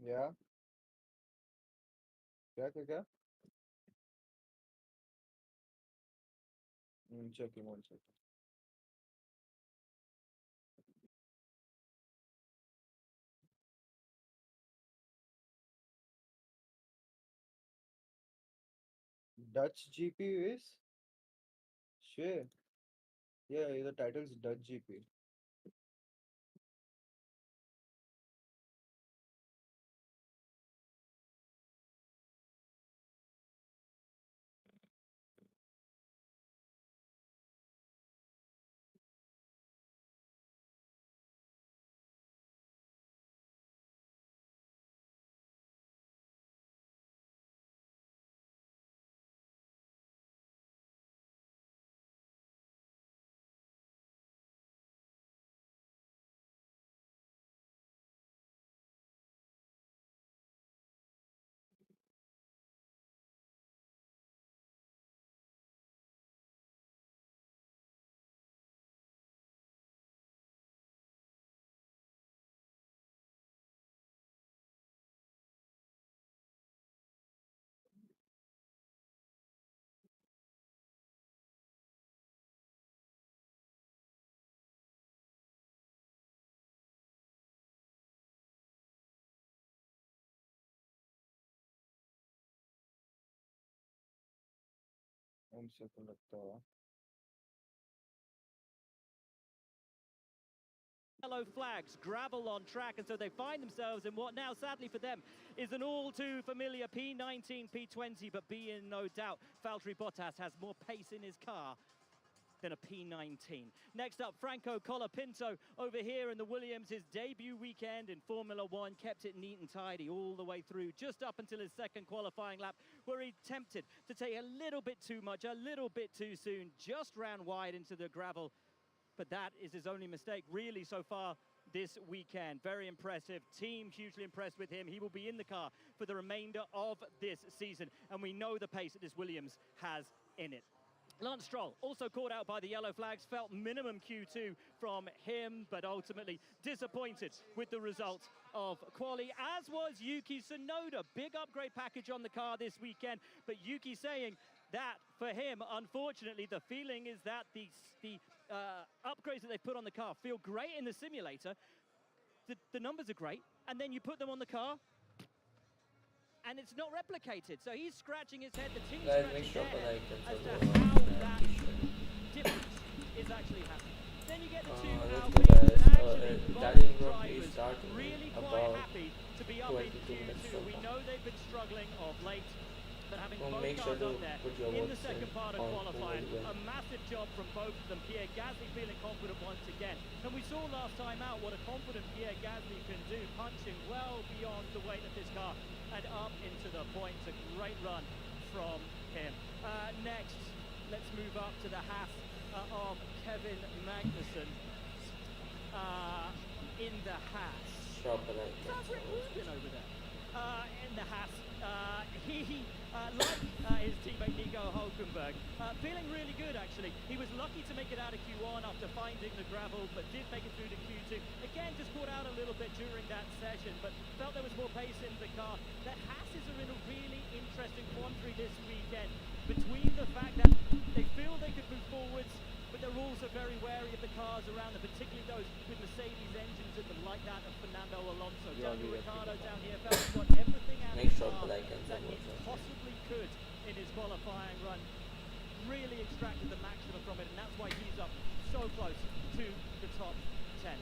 Yeah, क्या? Checking one second. Dutch GP is sure. Yeah, the title is Dutch GP. One second लगता है. Yellow flags, gravel on track, and so they find themselves in what now, sadly for them, is an all too familiar P19, P20, but be in no doubt, Valtteri Bottas has more pace in his car than a P19. Next up, Franco Colapinto over here in the Williams. His debut weekend in Formula One kept it neat and tidy all the way through, just up until his second qualifying lap, where he attempted to take a little bit too much, a little bit too soon, just ran wide into the gravel. But that is his only mistake, really, so far this weekend. Very impressive. Team hugely impressed with him. He will be in the car for the remainder of this season, and we know the pace that this Williams has in it. Lance Stroll, also caught out by the yellow flags, felt minimum Q2 from him, but ultimately disappointed with the result of quali, as was Yuki Tsunoda. Big upgrade package on the car this weekend, but Yuki saying that for him, unfortunately, the feeling is that the upgrades that they've put on the car feel great in the simulator. The numbers are great, and then you put them on the car, and it's not replicated. So he's scratching his head, the team's Guys, make scratching sure their like head and as to follow how that t-shirt. difference is actually happening. Then you get to Let's go Alpine, guys. and actually Italian both Grand Prix drivers starting really quite about happy to be up in 22 minutes Q2. from We now. know they've been struggling of late, but having So both make sure cars to up there put your in the votes second part of on who qualifying, will win. a massive job from both of them. Pierre Gasly feeling confident once again. And we saw last time out what a confident Pierre Gasly can do, punching well beyond the weight of this car and up into the points. A great run from him. Next, let's move up to the Haas of Kevin Magnussen. In the Haas. Drop a like and Sounds Rick follow. Rubin over there. In the Haas, he like his teammate Nico Hulkenberg, feeling really good actually. He was lucky to make it out of Q1 after finding the gravel, but did make it through to Q2. Again, just caught out a little bit during that session, but felt there was more pace in the car. The Haas's are in a really interesting quandary this weekend between the fact that they feel they could move forwards, but they're also very wary of the cars around them, particularly those with Mercedes engines in them, like that of Fernando Alonso. Yeah, Daniel we Ricciardo have to down here felt he got everything out Make of the sure to car like and that follow he us. possibly could in his qualifying run. Really extracted the maximum from it, and that's why he's up so close to the top 10.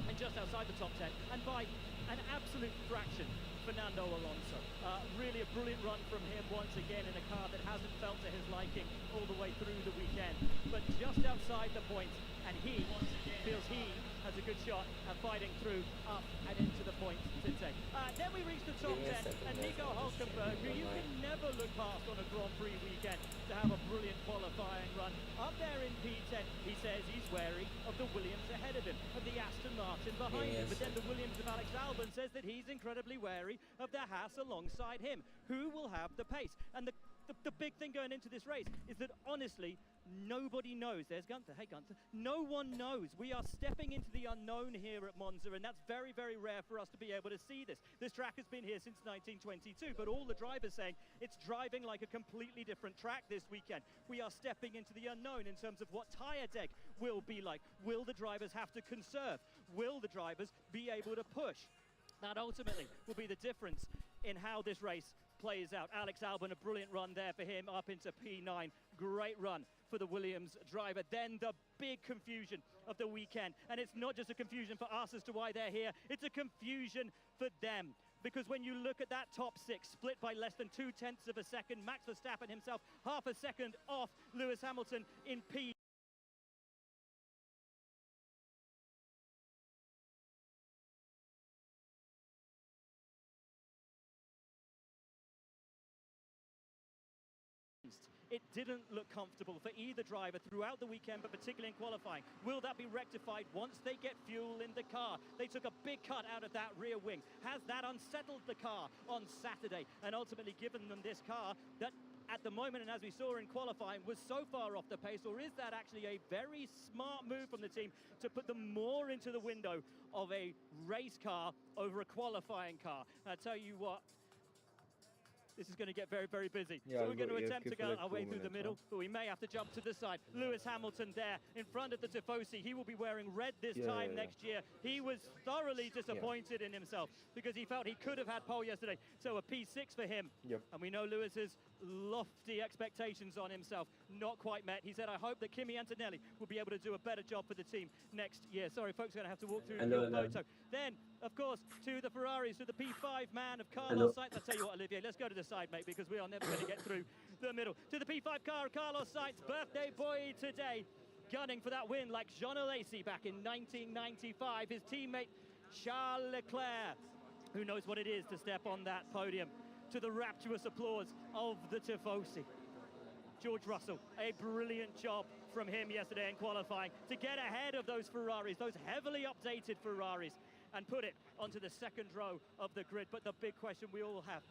And just outside the top 10, and by an absolute fraction, Fernando Alonso. Really a brilliant run from him once again in a car that hasn't felt to his liking all the way through the weekend, but just outside the points, and he feels he has a good shot at fighting through up and into the points today. Then we reach the top Give me a 10, second, and guys, Nico I'm just Hulkenberg, who checking you online. can never look past on a Grand Prix weekend, to have a brilliant qualifying run. Up there in P10, he says he's wary of the Williams ahead of him, of the Aston Martin behind him, but then the Williams of Alex Albon says that he's incredibly wary of the Haas alongside him. Who will have the pace? And the the big thing going into this race is that honestly, nobody knows. There's Gunther. Hey, Gunther. No one knows. We are stepping into the unknown here at Monza, and that's very, very rare for us to be able to see this. This track has been here since 1922, but all the drivers saying it's driving like a completely different track this weekend. We are stepping into the unknown in terms of what tyre deck will be like. Will the drivers have to conserve? Will the drivers be able to push? That ultimately will be the difference in how this race plays out. Alex Albon, a brilliant run there for him up into P9. Great run for the Williams driver. Then the big confusion of the weekend. And it's not just a confusion for us as to why they're here. It's a confusion for them. Because when you look at that top six, split by less than 0.2 of a second, Max Verstappen himself half a second off Lewis Hamilton in P. It didn't look comfortable for either driver throughout the weekend, but particularly in qualifying. Will that be rectified once they get fuel in the car? They took a big cut out of that rear wing. Has that unsettled the car on Saturday and ultimately given them this car that at the moment, and as we saw in qualifying, was so far off the pace? Or is that actually a very smart move from the team to put them more into the window of a race car over a qualifying car? I tell you what, this is going to get very, very busy. Yeah, so we're going to we've attempt to got go like our way 2 through the minutes, middle, but we may have to jump to the side. Lewis Hamilton there in front of the Tifosi. He will be wearing red this time next year. He was thoroughly disappointed in himself because he felt he could have had pole yesterday. So a P6 for him. Yep. And we know Lewis's lofty expectations on himself not quite met. He said, I hope that Kimi Antonelli will be able to do a better job for the team next year. Sorry, folks, going to have to walk through your photo. Then, of course, to the Ferraris, to the P5 man of Carlos Sainz. I'll tell you what, Olivier, let's go to the side, mate, because we are never going to get through the middle. To the P5 car of Carlos Sainz, birthday boy today, gunning for that win like Jean Alesi back in 1995. His teammate, Charles Leclerc, who knows what it is to step on that podium. To the rapturous applause of the Tifosi. George Russell, a brilliant job from him yesterday in qualifying to get ahead of those Ferraris, those heavily updated Ferraris, and put it onto the second row of the grid. But the big question we all have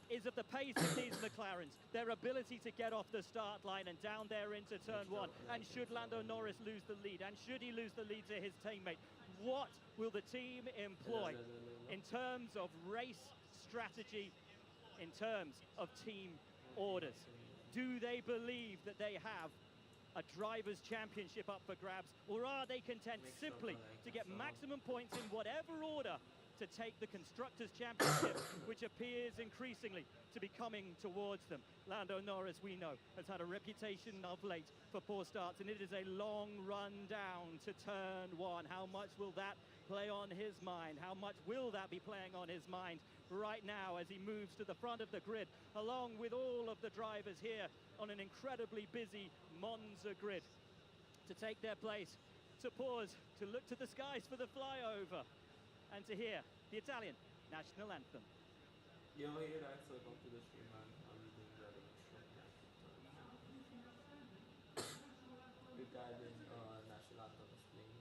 is of the pace of these McLarens, their ability to get off the start line and down there into turn one. And should Lando Norris lose the lead, and should he lose the lead to his teammate, what will the team employ in terms of race strategy, in terms of team orders? Do they believe that they have a driver's championship up for grabs, or are they content simply to get maximum points in whatever order to take the Constructors' Championship, which appears increasingly to be coming towards them? Lando Norris, we know, has had a reputation of late for poor starts, and it is a long run down to turn one. How much will that play on his mind? How much will that be playing on his mind right now as he moves to the front of the grid, along with all of the drivers here on an incredibly busy Monza grid, to take their place, to pause, to look to the skies for the flyover, and to hear the Italian national anthem. Yo, hey guys, welcome to the stream, man. I'm doing very short regarding national anthem is playing.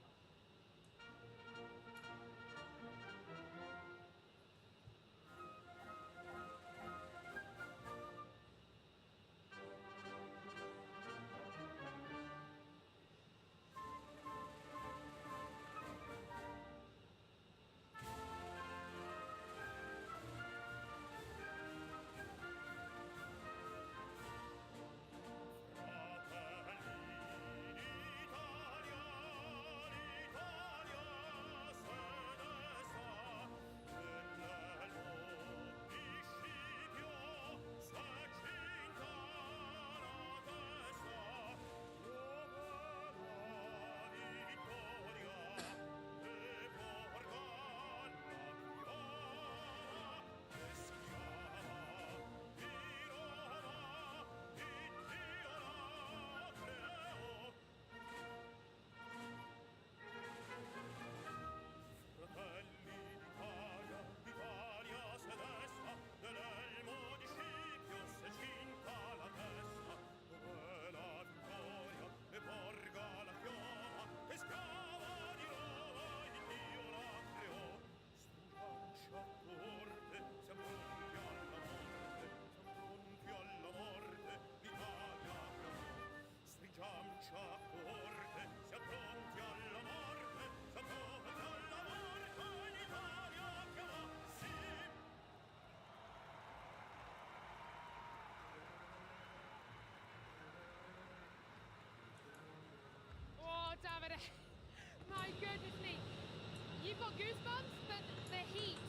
we've got goosebumps, but the heat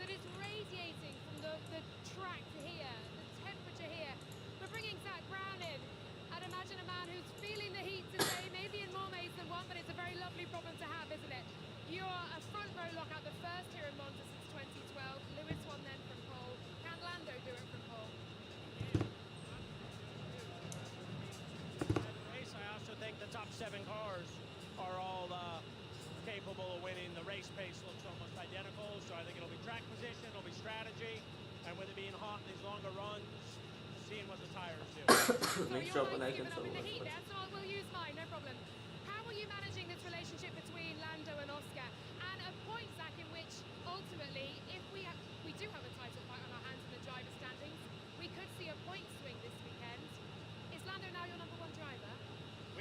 that is radiating from the track here, the temperature here. We're bringing Zach Brown in. I'd imagine a man who's feeling the heat today, maybe in more ways than one, but it's a very lovely problem to have, isn't it? You're a front row lockout, the first here in Monza since 2012. Lewis won then from pole. Can Lando do it from pole? Race, I also think the top 7 cars are all capable of winning. The race pace looks almost identical, so I think it'll be track position, it'll be strategy, and with it being hot in these longer runs, seeing what the tires do. Make So sure your when I mic's can given up in the solo. heat there, so I will use mine, no problem. How are you managing this relationship between Lando and Oscar? And a point, Zach, in which ultimately, if we do have a title fight on our hands in the driver standings, we could see a point swing this weekend. Is Lando now your number 1 driver?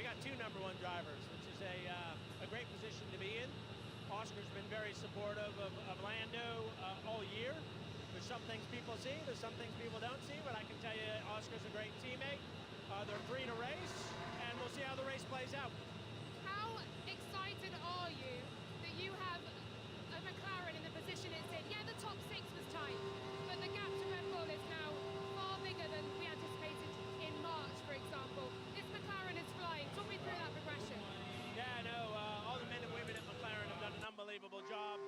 We got 2 number 1 drivers, which is a great position to be in. Oscar's been very supportive of Lando all year. There's some things people see, there's some things people don't see, but I can tell you Oscar's a great teammate. They're free to race, and we'll see how the race plays out. How excited are you that you have a McLaren in the position it's in? Yeah, the top 6 was tight, but the gap to Red Bull is now far bigger than we anticipated in March, for example. This McLaren is flying. Talk me through that progression. Yeah, no, all the men and women at McLaren have done an unbelievable job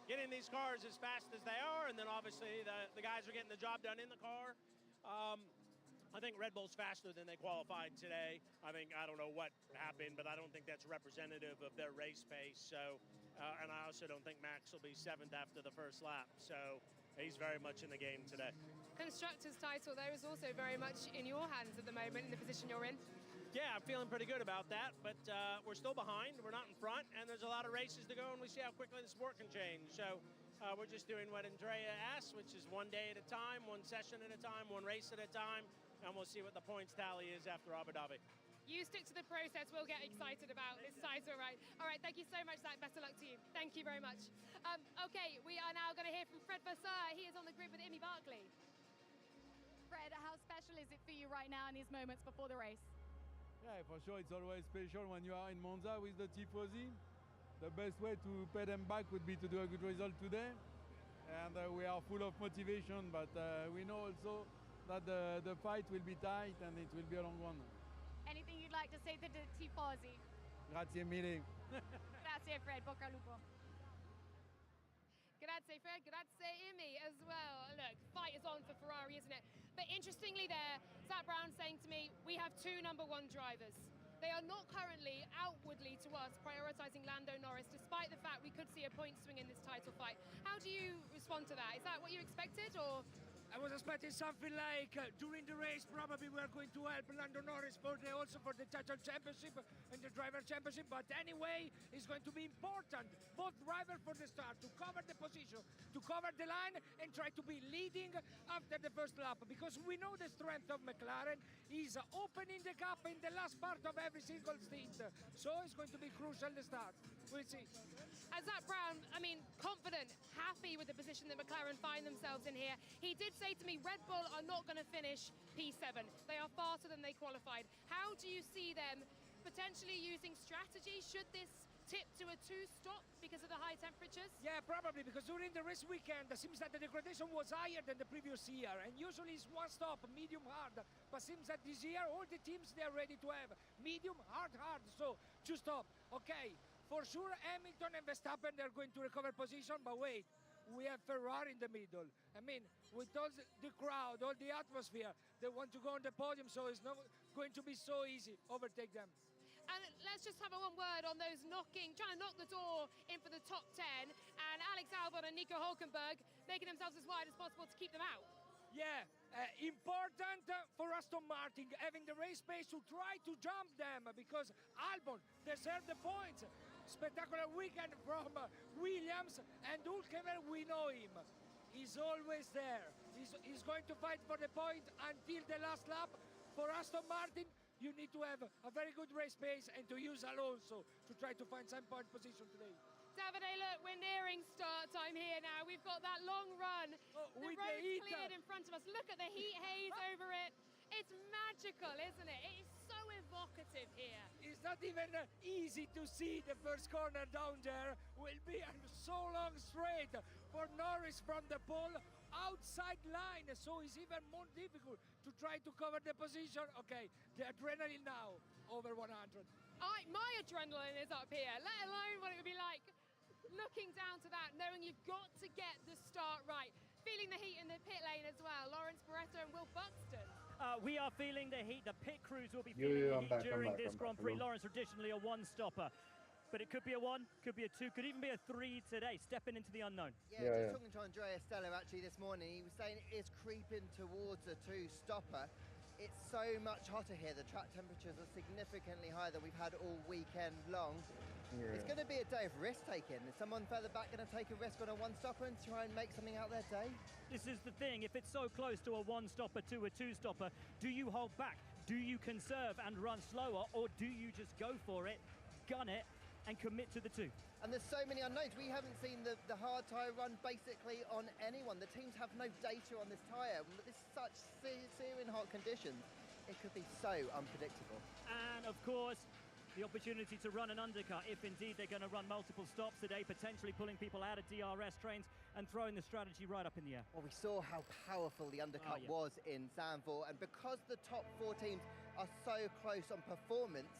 getting these cars as fast as they are, and then obviously the guys are getting the job done in the car. I think Red Bull's faster than they qualified today. I don't know what happened, but I don't think that's representative of their race pace. So, and I also don't think Max will be 7th after the first lap. So he's very much in the game today. Constructors' title, though, is also very much in your hands at the moment in the position you're in. Yeah, I'm feeling pretty good about that, but we're still behind. We're not in front, and there's a lot of races to go, and we see how quickly the sport can change. So we're just doing what Andrea asked, which is 1 day at a time, 1 session at a time, 1 race at a time, and we'll see what the points tally is after Abu Dhabi. You stick to the process, we'll get excited about this title, right? All right, thank you so much, Zach. Best of luck to you. Thank you very much. Okay, we are now going to hear from Fred Vasseur. He is on the grid with Imi Barkley. Fred, how special is it for you right now in these moments before the race? Yeah, for sure, it's always special when you are in Monza with the Tifosi. The best way to pay them back would be to do a good result today. And we are full of motivation, but we know also that the fight will be tight and it will be a long one. Anything you'd like to say to the Tifosi? Grazie mille. Grazie, Fred. Bocca al lupo. Grazie, Fred. Grazie, Imi, as well. Look, fight is on for Ferrari, isn't it? But interestingly there, Zach Brown saying to me, we have 2 number 1 drivers. They are not currently, outwardly to us, prioritising Lando Norris, despite the fact we could see a point swing in this title fight. How do you respond to that? Is that what you expected, or...? I was expecting something like during the race probably we are going to help Lando Norris also for the title championship and the driver championship, but anyway it's going to be important, both drivers for the start, to cover the position, to cover the line and try to be leading after the first lap, because we know the strength of McLaren is opening the gap in the last part of every single stint, so it's going to be crucial the start. We'll see. As Zach Brown, confident, happy with the position that McLaren find themselves in here. He did say to me, Red Bull are not going to finish P7. They are faster than they qualified. How do you see them potentially using strategy? Should this tip to a 2-stop because of the high temperatures? Yeah, probably, because during the race weekend, it seems that the degradation was higher than the previous year, and usually it's 1 stop, medium, hard. But seems that this year, all the teams, they are ready to have medium, hard, so 2 stop. Okay. For sure, Hamilton and Verstappen, they're going to recover position, but wait, we have Ferrari in the middle. With all the crowd, all the atmosphere, they want to go on the podium, so it's not going to be so easy overtake them. And let's just have one word on those trying to knock the door in for the top 10, and Alex Albon and Nico Hulkenberg making themselves as wide as possible to keep them out. Yeah, important for Aston Martin, having the race pace to try to jump them, because Albon deserves the points. Spectacular weekend from Williams, and Hulkenberg, we know him. He's always there. He's going to fight for the point until the last lap. For Aston Martin, you need to have a very good race pace and to use Alonso to try to find some point position today. Davide, look, we're nearing start time here now. We've got that long run. The road's cleared in front of us. Look at the heat haze over it. It's magical, isn't it? It is so evocative here. It's not even easy to see the first corner down there. Will be a so long straight for Norris from the pole outside line, so it's even more difficult to try to cover the position. Okay, the adrenaline now over 100. My adrenaline is up here, let alone what it would be like looking down to that, knowing you've got to get the start right. Feeling the heat in the pit lane as well. Lawrence Barretto and Will Buxton. We are feeling the heat. The pit crews will be Yo, feeling yo, the I'm heat back, I'm during back, this I'm Grand back. Prix. Hello. Lawrence traditionally a one-stopper, but it could be a one, could be a two, could even be a three today, stepping into the unknown. Yeah, Yeah, just talking to Andrea Stella actually this morning, he was saying it is creeping towards a two-stopper. It's so much hotter here. The track temperatures are significantly higher than we've had all weekend long. It's going to be a day of risk-taking. Is someone further back going to take a risk on a one-stopper and try and make something out their day? This is the thing, if it's so close to a one-stopper to a two-stopper, do you hold back? Do you conserve and run slower, or do you just go for it, gun it, and commit to the two? And there's so many unknowns. We haven't seen the hard tyre run basically on anyone. The teams have no data on this tyre. This is such searing hot conditions. It could be so unpredictable. And of course, the opportunity to run an undercut, if indeed they're going to run multiple stops today, potentially pulling people out of DRS trains and throwing the strategy right up in the air. Well, we saw how powerful the undercut yeah. was in Zandvoort, and because the top four teams are so close on performance,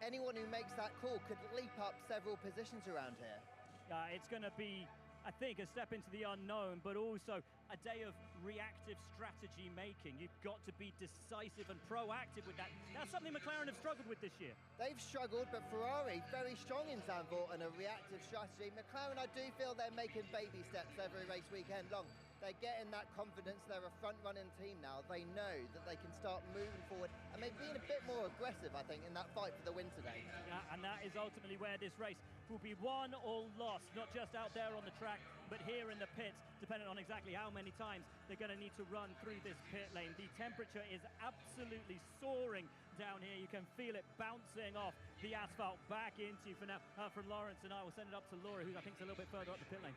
anyone who makes that call could leap up several positions around here. It's going to be, I think, a step into the unknown, but also a day of reactive strategy making. You've got to be decisive and proactive with that. That's something McLaren have struggled with this year. They've struggled, but Ferrari very strong in Zandvoort and a reactive strategy. McLaren, I do feel they're making baby steps every race weekend long. They're getting that confidence. They're a front-running team now. They know that they can start moving forward, and they're being a bit more aggressive, I think, in that fight for the win today. And that is ultimately where this race will be won or lost, not just out there on the track, but here in the pits, depending on exactly how many times they're going to need to run through this pit lane. The temperature is absolutely soaring down here. You can feel it bouncing off the asphalt back into you for now. From Lawrence and I will send it up to Laura, who I think is a little bit further up the pit lane.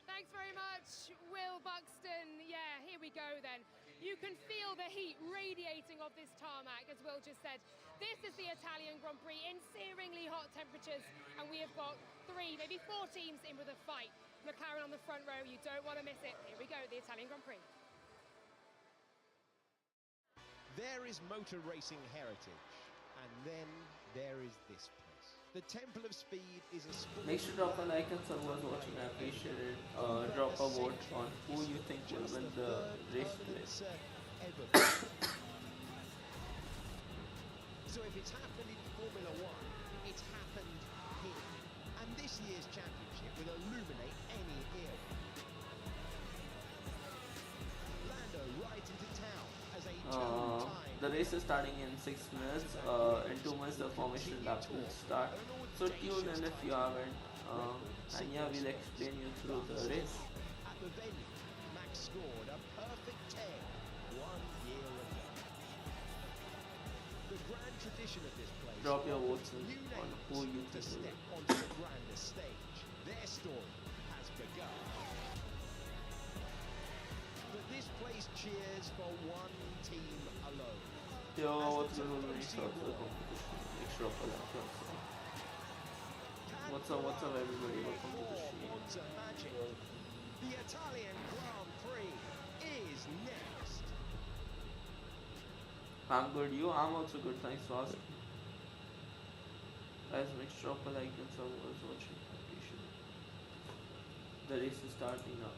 Thanks very much, Will Buxton. Yeah, here we go then. You can feel the heat radiating off this tarmac, as Will just said. This is the Italian Grand Prix in searingly hot temperatures, and we have got 3, maybe 4 teams in with a fight. McLaren on the front row, you don't want to miss it. Here we go, the Italian Grand Prix. There is motor racing heritage, and then there is this place. The Temple of Speed is a sport. Make sure to drop a like and someone's watching. I appreciate it. Drop a vote on who you think will win the race today. Ever. So if it's happened in Formula One, it's happened here. And this year's championship will illuminate any era. Lando right into town as a two-time. The race is starting in 6 minutes. In 2 minutes the formation lap will start. So tune in if you haven't. And yeah, we'll explain you through the race. At the venue, Max scored a perfect 10 1 year ago. The grand tradition of this place. Drop your votes New on names who you to think will step win. onto the grander stage. Their story has begun. But this place cheers for one team alone. Yo, what's good with me? Start the competition. Make sure of a like. What's up everybody? Welcome to the stream. Wants a magic. The Italian Grand Prix is next. I'm good. I'm also good. Thanks for asking. Guys, make sure of a like and someone's watching. Appreciate it. The race is starting now.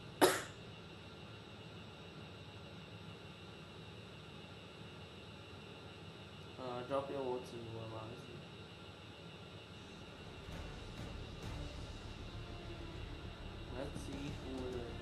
Drop your votes in the honestly. Let's see who will win.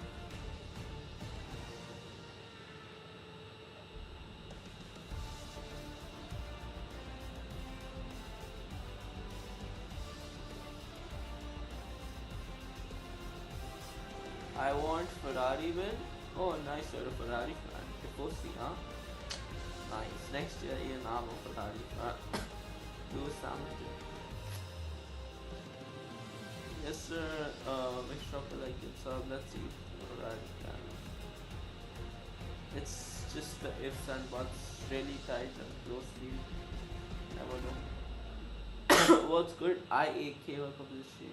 I want Ferrari win. Oh, nice, you're a Ferrari fan. Tifosi, huh? Nice. Next year, Ian, I'm a Ferrari fan. Lewis Hamilton. Yes, sir. Make sure to like and sub. Let's see if Ferrari can. It's just the ifs and buts, really tight and closely. Never know. What's good? IAK or publicity.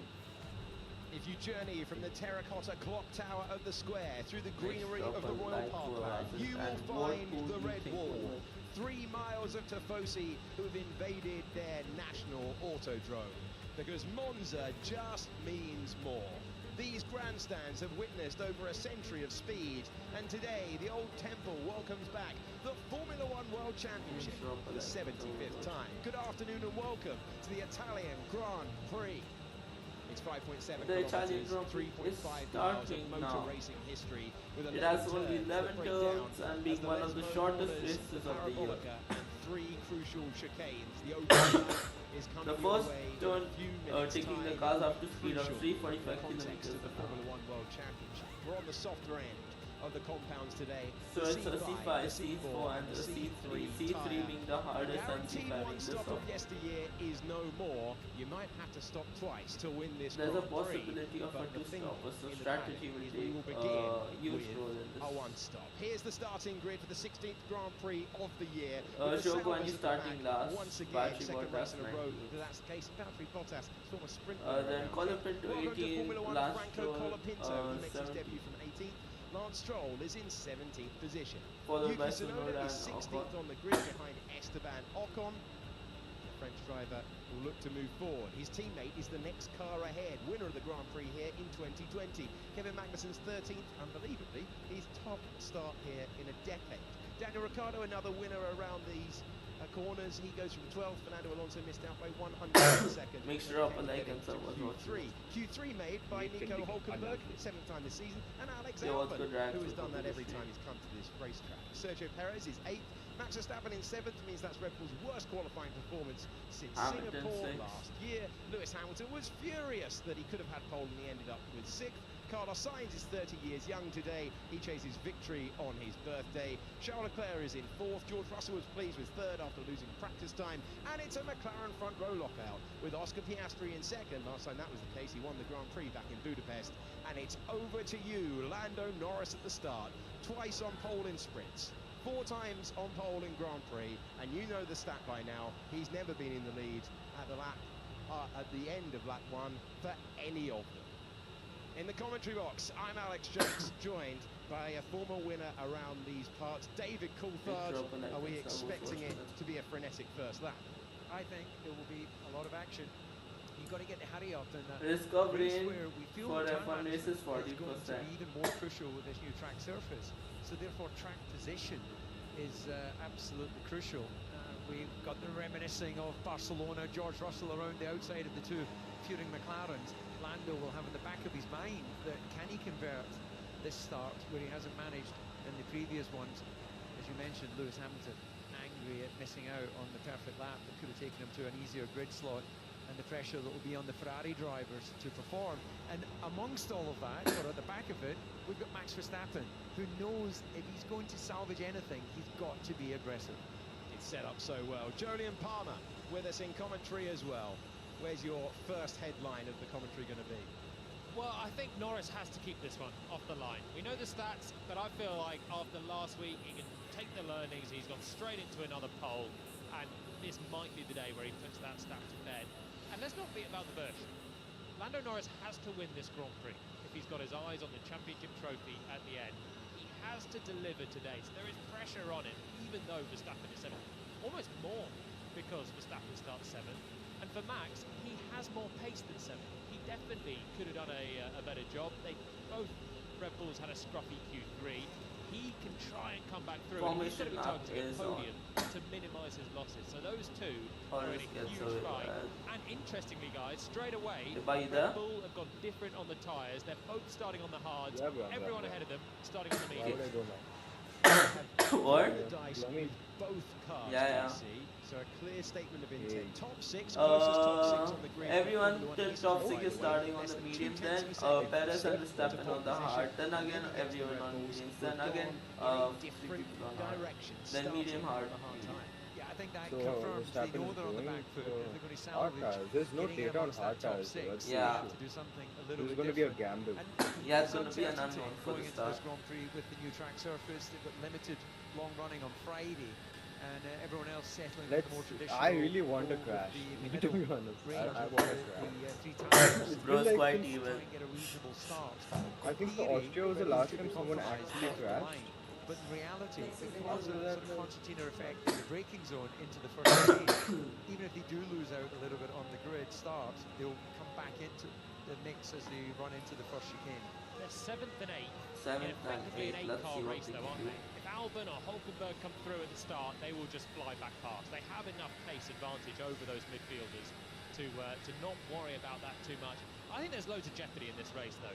If you journey from the terracotta clock tower of the square through the greenery Next of up the on Royal Light Parkland, Oasis you and will what find would the you Red think Wall. would- 3 miles of Tifosi who've invaded their national autodrome. Because Monza just means more. These grandstands have witnessed over a century of speed, and today the old temple welcomes back the Formula One World Championship for the 75th time. Good afternoon and welcome to the Italian Grand Prix. It's 5.7 The Italian kilometers, Grand Prix 3.5 is miles of starting motor now. racing history with It has 11 only turns 11 that break down turns and as being one of the Lesmo shortest corners, races of the year. Parabolica, and 3 crucial chicanes. The opening line is coming The your first way in turn, a few minutes taking the time. cars up to speed of Crucial 345 in the context kilometers of the per hour. Formula One World Championship. We're on the softer end of the compounds today. So The it's a C5, C5, the C4 and the C3. C3 tyre. being the hardest and Guaranteed C5 one being the stop of soft. yesteryear is no more. You might have to stop twice to win this There's a Grand Prix, possibility of a but the thing two-stopper, so in the strategy paddock will is we take will begin huge with role in this. a one-stop. Here's the starting grid for the 16th Grand Prix of the year. Shogun is With the Salvas at the starting back. last. Once again, Valtteri second Bottas race in a row 19th. that that's the case. Valtteri Bottas, sort of sprint. Then Colapinto Welcome to 18th, Formula One, last Franco Stroll, Colapinto. He makes his 17th. debut from 18th. Lance Stroll is in 17th position. Followed by Yuki Tsunoda Tsunoda is and 16th on the grid behind Esteban Ocon. The French driver will look to move forward. His teammate is the next car ahead, winner of the Grand Prix here in 2020. Kevin Magnussen's 13th, unbelievably, his top start here in a decade. Daniel Ricciardo, another winner around these corners. He goes from 12th. Fernando Alonso missed out by 100 seconds. Make sure up a like and sub was Q3. Q3 made by Nico Hulkenberg, 7th time this season, and Alex Yeah, what's Albon, good, Ryan? who has done that Good every this time year. he's come to this racetrack. Sergio Perez is 8th. Max Verstappen in 7th means that's Red Bull's worst qualifying performance since Hamilton Singapore 6th. last year. Lewis Hamilton was furious that he could have had pole and he ended up with 6th. Carlos Sainz is 30 years young today. He chases victory on his birthday. Charles Leclerc is in 4th. George Russell was pleased with 3rd after losing practice time. And it's a McLaren front row lockout with Oscar Piastri in 2nd. Last time that was the case, he won the Grand Prix back in Budapest. And it's over to you, Lando Norris at the start. Twice on pole in sprints. 4 times on pole in Grand Prix. And you know the stat by now. He's never been in the lead at the end of lap 1 for any of them. In the commentary box, I'm Alex Jakes, joined by a former winner around these parts, David Coulthard. Are we expecting it to be a frenetic first lap? I think there will be a lot of action. You've got to get the hurry up and Risk of race rain where we feel for the time F1 races management is going to 40%. be even more crucial with this new track surface. So therefore track position is absolutely crucial. We've got the reminiscing of Barcelona, George Russell around the outside of the two feuding McLarens. Lando will have in the back of his mind that can he convert this start where he hasn't managed in the previous ones. As you mentioned, Lewis Hamilton angry at missing out on the perfect lap that could have taken him to an easier grid slot, and the pressure that will be on the Ferrari drivers to perform. And amongst all of that, or at the back of it, we've got Max Verstappen, who knows if he's going to salvage anything, he's got to be aggressive. It's set up so well. Jolyon Palmer with us in commentary as well. Where's your first headline of the commentary going to be? Well, I think Norris has to keep this one off the line. We know the stats, but I feel like after last week, he can take the learnings. He's gone straight into another pole, and this might be the day where he puts that stat to bed. And let's not beat about the bush. Lando Norris has to win this Grand Prix if he's got his eyes on the championship trophy at the end. He has to deliver today, so there is pressure on him, even though Verstappen is 7th. Almost more because Verstappen starts 7th. And for Max, he has more pace than 7th. He definitely could have done a better job. Both Red Bulls had a scruffy Q3. He can try and come back through. And he's going to be targeting a podium to minimise his losses. So those two are in a huge fight. And interestingly, guys, straight away, Red Bull have gone different on the tyres. They're both starting on the hards. Everyone ahead of them starting on the mediums. What? Dice with both cars, Yeah. DC. So a clear statement of intent. Top 6, closest top 6 on the grid. Everyone till top 6 is starting on the mediums, then Perez and Verstappen on the hard, then again everyone on mediums, then again different directions. then medium hard. Yeah, think that So confirms they Verstappen know is they're on the going back foot. for If they're going to hard salvage tires. There's no getting data on amongst hard that top tires, so six, that's the Yeah. they have issue. to do something a little This is bit going to be a different. gamble. And Yeah, it's it's going to be an uncertainty unknown for going the into this start. Grand Prix with the new track surface. They've got limited long running on Friday, and everyone else settling with the more traditional. I really want to over crash. the To be honest, range I of want to the crash. three tires. It's Bro's been like quite since, evil. Try and get a reasonable start. I think the Theory, Austria was the Red Bull last should time be someone compromised actually off the crashed. line. But in reality, because Other of than sort of the- concertina effect in the braking zone into the first stage, even if they do lose out a little bit on the grid start, they'll come back into the mix as they run into the first chicane. They're 7th and 8th. Seventh and Effectively an 8th. Let's 8-car see what race, they though, can aren't do. they? If Albon or Hulkenberg come through at the start, they will just fly back past. They have enough pace advantage over those midfielders to not worry about that too much. I think there's loads of jeopardy in this race, though.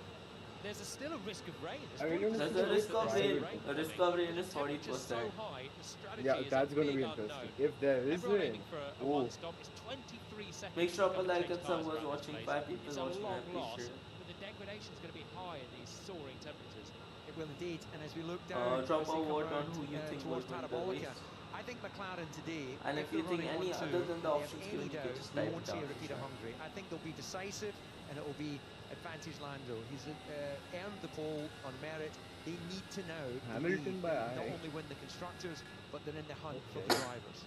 There's still a risk of rain. I really want There's to a risk of rain. rain. A risk of rain is Temperature's so 40%. high, the strategy Yeah, is that's a going to big be interesting. unknown. If there is Everyone rain, aiming for a oh, one stop. It's 23 seconds. Make sure to like change and cars someone's around this watching. place. 5 people It's a watching. I long loss, appreciate it. but the degradation is going to be high in these soaring temperatures. It will indeed, and as we look down, Drop as they a come vote on round, who you think will towards win the Parabolica, race. I think McLaren today, And if you they're think running any 1-2, other than the they have options any given, you doubt, can just we type won't it see a down. repeat of Hungary. I think they'll be decisive, and it will be advantage Lando. He's earned the pole on merit. They need to now Hamilton by not eye. only win the constructors, but they're in the hunt for the drivers.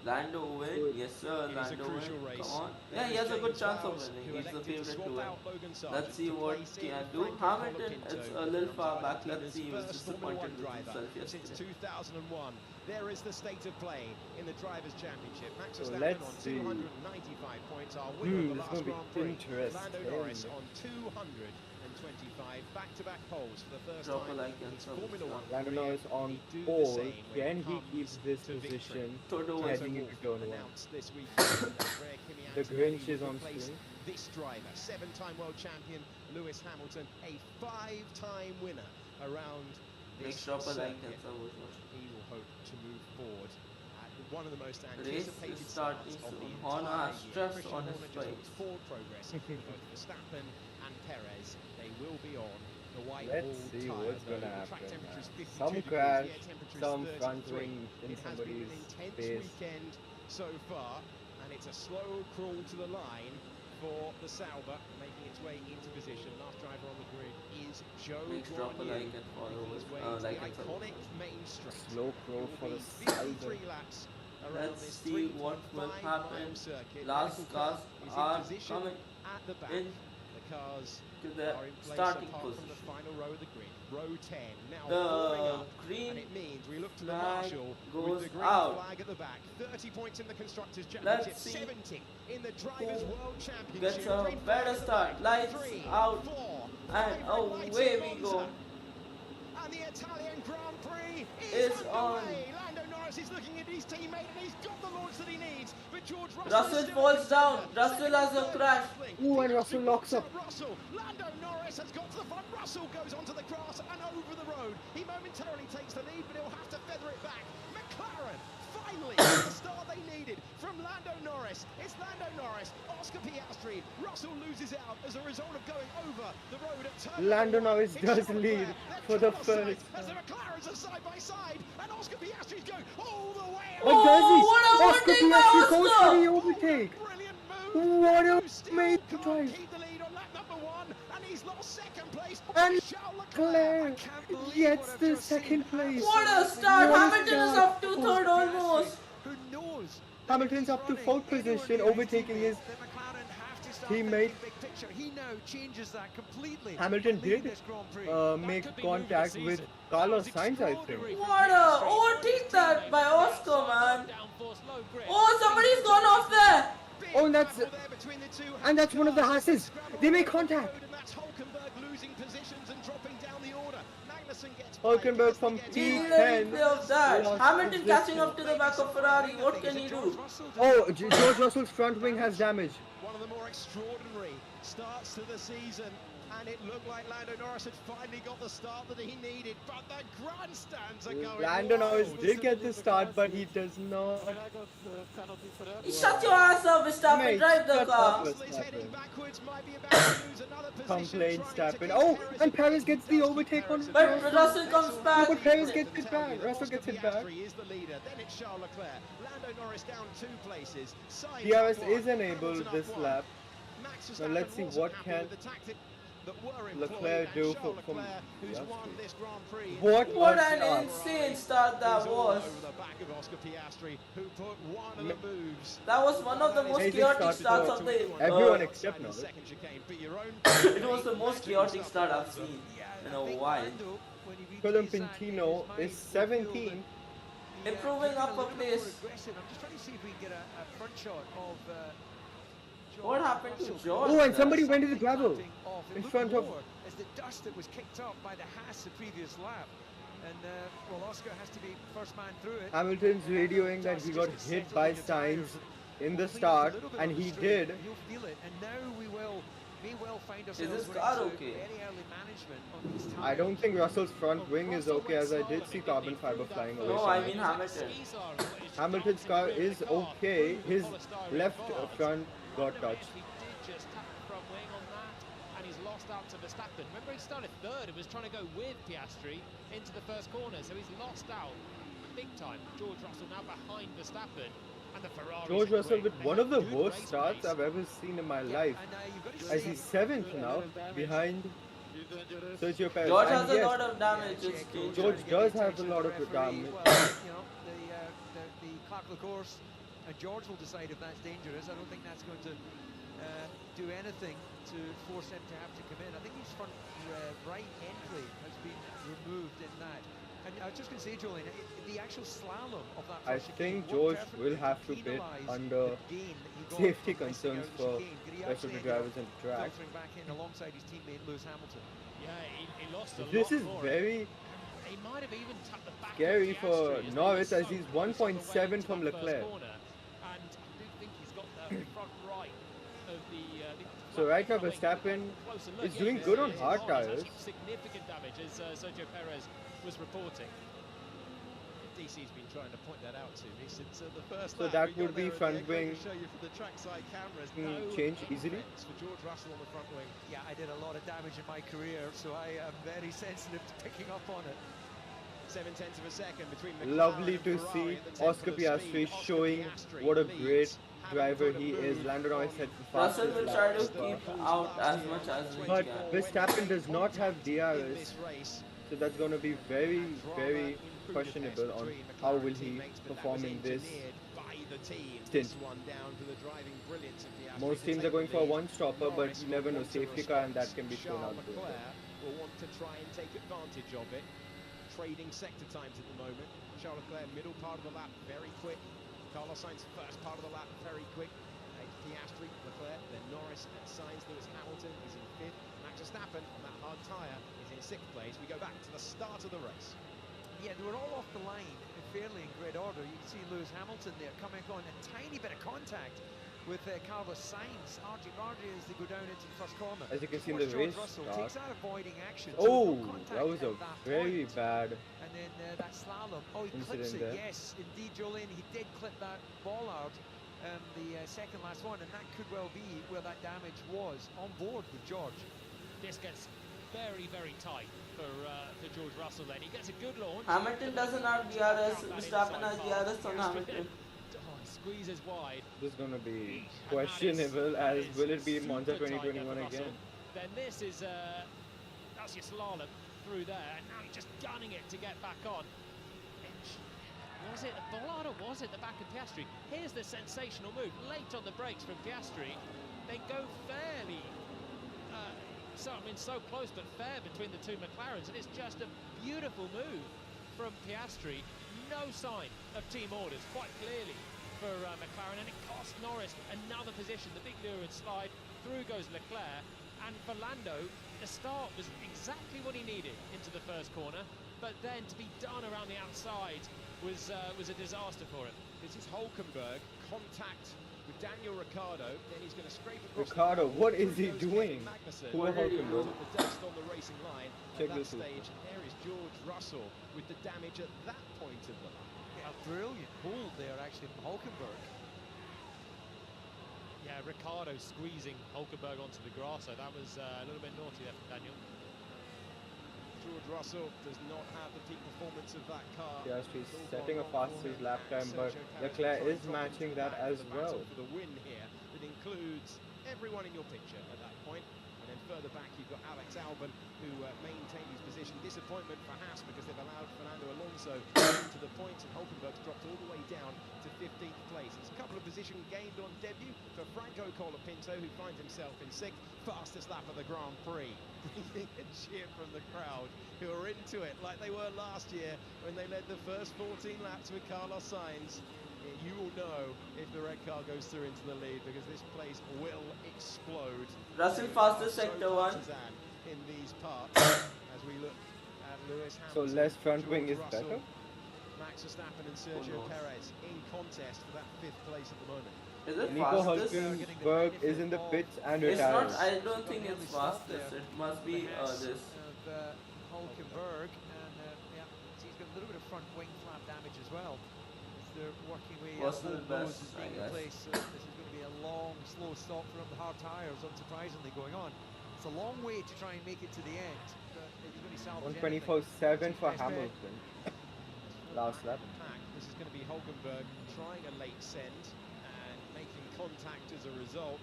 Lando win, yes sir, It is a Lando crucial win. race. Come on. There Yeah, he is has a good James chance of Vowles, winning. who He's the elected to favorite to swap win. out Logan Sargent Let's see to what place he in can do. Frankie Hamilton, Colapinto, it's a little far back. Argentina's Let's see, he was first Formula disappointed One with driver himself since yesterday. 2001. There is the state of play in the Drivers' Championship. Max So Verstappen let's on see. 295 points, our winner of the This is last going to Grand be Prix. interesting. Lando Norris on 225 back-to-back poles for the first Drop a time like in and his sub. Formula One Lando career. Norris on He'd do the pole. same when Can it he comes keep this to victory. position Toto Toto heading Wolff into turn one? announced this weekend that Rare Kimi The Antonelli Grinch is will on replace screen. this driver, 7-time world champion Lewis Hamilton, a 5-time winner around Make this sure a like circuit. and sub was watching. He will hope to move forward at one of the most Race anticipated is starts starting of the soon. Horner entire has year. stress Christian on his Horner just face. looks forward progress for both Verstappen and Perez. They will be on the white Let's ball see tyre, what's though. gonna The track happen. temperature is 52 Some degrees, crash, the air temperature is some front 33. wing in It has been somebody's an intense face. weekend so far, and it's a slow crawl to the line for the Sauber, making its way into position. Last driver on the grid is Joe Make drop a Guanyu, like and follow making his us. way to Like the and sub. iconic main straight. Slow It crawl will for be the 53 Sauber. laps around Let's this see what will 3.5 happen. mile circuit. Last Michael cars Kurt is in are position coming at the back. in The cars to the are in place starting apart from position. the final row of the grid. Row 10 now The forming up, green and it means we look to the flag marshal goes with the green out. flag at the back. 30 points in the constructors' Let's championship, see 70 in the drivers' world championship. Gets a Green better flag at the start. back. Lights 3, out, 4, and 5 red lights away at we Monza. go. And the Italian Grand Prix Is is on. underway. Lando Norris is looking at his teammate, and he's got the launch that he needs. But George Russell, Russell is still falls a down. contender. Russell Second has and a third crash. battling. Ooh, and The Russell locks up. Russell. Lando Norris has got to the front. Russell goes onto the grass and over the road. He momentarily takes the lead, but he'll have to feather it back. McLaren finally got the start they needed from Lando Norris. It's Lando Norris, Oscar Piastri. Russell loses out as a result of going over the road at turn Lando number one. Norris It's does Charles lead Leclerc. for They're the colour-side first as the McLarens are side by side, and Oscar Piastri's going all the way. Oh, does he? what a Oscar overtake by Piastri goes for Oscar! the overtake. Brilliant move. What a Who still amazing can't drive. keep the lead on lap number 1, and he's lost second place. And Charles Claire Can't believe gets what I've the just seen. second place. What a start! What a Hamilton is start. up to third almost. Who knows? Hamilton's up to fourth position, overtaking his teammate. Big picture. He now changes that completely. Hamilton leading did this Grand Prix. make could be moving the contact with season. Carlos That was Sainz, I extraordinary think. from What a Piastri. overtake that by Oscar, man. Downforce, low grip. Oh, somebody's gone off there. Oh, and that's and that's one of the Haas's. They make contact. And that's Hulkenberg losing positions and dropping down the order. Magnussen gets Hulkenberg by, from Gasly We gets need by. a replay of that. Lost Hamilton catching position. up to the back of Ferrari. What can he do? Oh, George Russell's front wing has damage. One of the more extraordinary starts to the season And it looked like Lando Norris had finally got the start that he needed, but the grandstands are going Lando Norris wild. did get the start, but he does not. Shut your ass up, Verstappen, Mate, drive the shut car. up, Russell is heading Verstappen. backwards, might be about to lose another position. Complain, trying to Verstappen. keep Oh, Perez and at Perez bay. gets He the does keep overtake on Perez at But bay. Russell. Russell comes Let's back. No, but Perez all gets and it tell back. you that Russell Oscar gets it back. Piastri is the leader. Then it's Charles Leclerc. Lando Norris down 2 places. Sainz DRS up 1, is enabled Hamilton this up 1. lap. Max Now Verstappen let's see wasn't what happy can with the tactic that were employed, Leclerc and do Charles from Leclerc, who's Piastri. won this Grand Prix. What What a an start. insane start that He's all was. over the back of Oscar Piastri, who put one of the moves. That was one of the most Amazing chaotic start starts for of the... everyone uh, except Norris. Second chicane, but your own it was the most chaotic start I've seen in a while. Colin Pintino is 17. Improving upper place. I'm just trying to see if we can get a front shot of What happened to George? Oh, and somebody went to the gravel in It front looked of. more as the dust that was kicked up by the Haas the previous lap. And well, Oscar has to be first man through it. Hamilton's radioing that he got hit by Sainz in the start, and he did. You'll feel it, and now we may well find ourselves this into car okay? very early management on these tires. I don't think Russell's front wing is okay, as I did see carbon fiber flying away. No, from I it. mean Hamilton. Hamilton's car is okay. His left front got touched. He did just tap the front wing on that, and he's lost out to Verstappen. Remember, he started third and was trying to go with Piastri into the first corner, so he's lost out big time. George Russell now behind Verstappen, and the Ferrari. George Russell with one of the worst starts I've ever seen in my life, as he's 7th now, behind Sergio Perez. George And has a yes, lot of damage. It's dangerous. George does have a lot of damage. Well, you know, the clerk of the course, and George will decide if that's dangerous. I don't think that's going to do anything to force him to have to come in. I think his front right end plate has been removed in that. And I was just going to say, Julian, the actual slalom of that I first think chicane George won't will have to perfectly bid penalise under the gain that he got safety from missing concerns out the for chicane. But he rest of actually the ended up drivers in the track. filtering back in alongside his teammate Lewis Hamilton. Yeah, he lost a This lot is more. very He might have even tapped the back scary of for Piastri, Norris, so as he's close on the way 1.7 into from that first Leclerc. corner. And I do think he's got the front right of the So right now front wing. Verstappen Closer look. is Yeah, doing you good can on see hard it's actually tires. significant damage, as Sergio Perez was reporting. DC's been trying to point that out to me since the first So lap. that We got would be there at front the end, wing to show you from the trackside cameras. change easily. Offense for George Russell on the front wing. Yeah, I did a lot of damage in my career, so I am very sensitive to picking up on it. 7/10 of a second between McLaren Lovely and to Ferrari see at the 10th Oscar of the speed. Piastri Oscar showing Piastri what a leads, great having driver put a he is. move Lando Norris on had the Russell fastest will try lap to so far. keep out as much as we But can. Verstappen does not have in DRS, this race. so that's going to be very, very questionable on how will he perform in this stint. Most teams are going for a one-stopper, but you never know, safety car, and that can be thrown out the window. Will want to try and take advantage of it. Trading sector times at the moment. Charles Leclerc, middle part of the lap, very quick. Carlos Sainz, first part of the lap, very quick. Piastri, Leclerc, then Norris, and Sainz. Lewis Hamilton is in 5th. Max Verstappen on that hard tyre is in 6th place. We go back to the start of the race. Yeah, they were all off the line fairly in great order. You can see Lewis Hamilton there coming on a tiny bit of contact with Carlos Sainz. Argy as they go down into the first corner. As you can see in the George race Russell start. takes that avoiding action. Oh, no contact that was a at that very point. bad. And then that slalom. Oh, he incident clips it. there. Yes, indeed, Julian. He did clip that bollard, the second last one, and that could well be where that damage was on board with George. This gets very, very tight for George Russell then. He gets a good launch. Hamilton doesn't have DRS. Verstappen has DRS on Hamilton. Oh, he squeezes wide. This is going to be questionable, as will it be Monza 2021 again? Then this is, that's your slalom through there, and now he's just gunning it to get back on. Was it the bollard or was it the back of Piastri? Here's the sensational move, late on the brakes from Piastri, then go fairly, so close but fair between the two McLarens, and it's just a beautiful move from Piastri. No sign of team orders, quite clearly, for McLaren, and it cost Norris another position. The big Lurin slide, through goes Leclerc, and for Lando, the start was exactly what he needed into the first corner, but then to be done around the outside was a disaster for him. This is Hulkenberg, contact with Daniel Ricciardo. Then he's going to scrape across Ricciardo, what is he goes doing? Kevin Magnussen. Poor Hulkenberg. The dust on the racing line. Check At that this out. stage, there is George Russell with the damage at that point of the lap. Yeah, brilliant hold there, actually, from Hulkenberg. Yeah, Ricciardo squeezing Hulkenberg onto the grass, so that was a little bit naughty there from Daniel. George Russell does not have the peak performance of that car. Piastri's setting a fastest lap time, but Leclerc is matching that as well. For the win here, that includes everyone in your picture at that point. And then further back, you've got Alex Albon, who maintained his position. Disappointment for Haas because they've allowed Fernando Alonso into the points, and Hulkenberg's dropped all the way down to 15th place. It's a couple of position gained on debut for Franco Colapinto, who finds himself in 6th, fastest lap of the Grand Prix. Bringing a cheer from the crowd, who are into it like they were last year when they led the first 14 laps with Carlos Sainz. You will know if the red car goes through into the lead, because this place will explode. Russell fastest sector 1. In these parts, as we look at Lewis Hamilton. So less front George wing is Russell, better? Max Verstappen and Sergio Perez in contest for that 5th place at the moment. Is it Nico fastest? Hulkenberg is in the pits and It's retires. not, I don't think it's fastest. It must be this. Hulkenberg, and yeah, he's got a little bit of front wing flap damage as well. They're working way up, Personal nose best, is I being guess. replaced, so this is going to be a long, slow stop for him. The hard tyres, unsurprisingly, going on. It's a long way to try and make it to the end, but he's going to salvage 124.7 for Hamilton. Last lap. This is going to be Hulkenberg trying a late send and making contact as a result.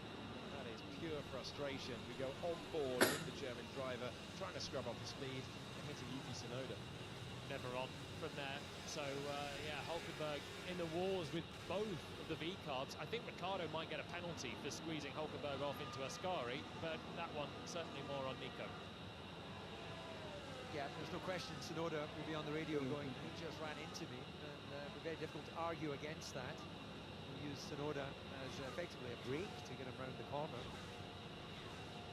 That is pure frustration. We go on board with the German driver, trying to scrub off the speed and hitting Yuki Tsunoda. Never on from there. So, yeah, Hulkenberg in the wars with both of the V-carbs. I think Ricciardo might get a penalty for squeezing Hulkenberg off into Ascari, but that one certainly more on Nico. Yeah, there's no question Tsunoda will be on the radio going, he just ran into me, and it would be very difficult to argue against that. We'll use Tsunoda as effectively a brake to get him round the corner.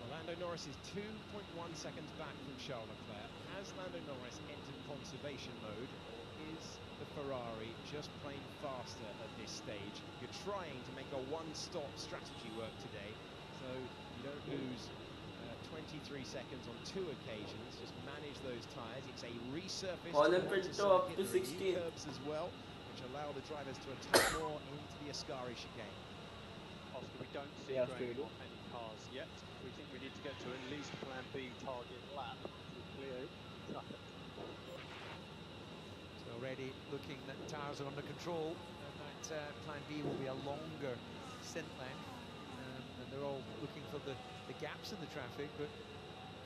Well, Lando Norris is 2.1 seconds back from Charles Leclerc. Has Lando Norris entered conservation mode, or is the Ferrari just plain faster at this stage? You're trying to make a one-stop strategy work today, so you don't lose 23 seconds on 2 occasions. Just manage those tyres. It's a resurfaced Pinto up to 16. curbs as well, which allow the drivers to attack more into the Ascari chicane. Oscar, we don't see dragging off any cars yet. We think we need to get to at least Plan B target lap to clear traffic. So already looking that the tyres are under control, and that Plan B will be a longer stint length, and they're all looking for the gaps in the traffic, but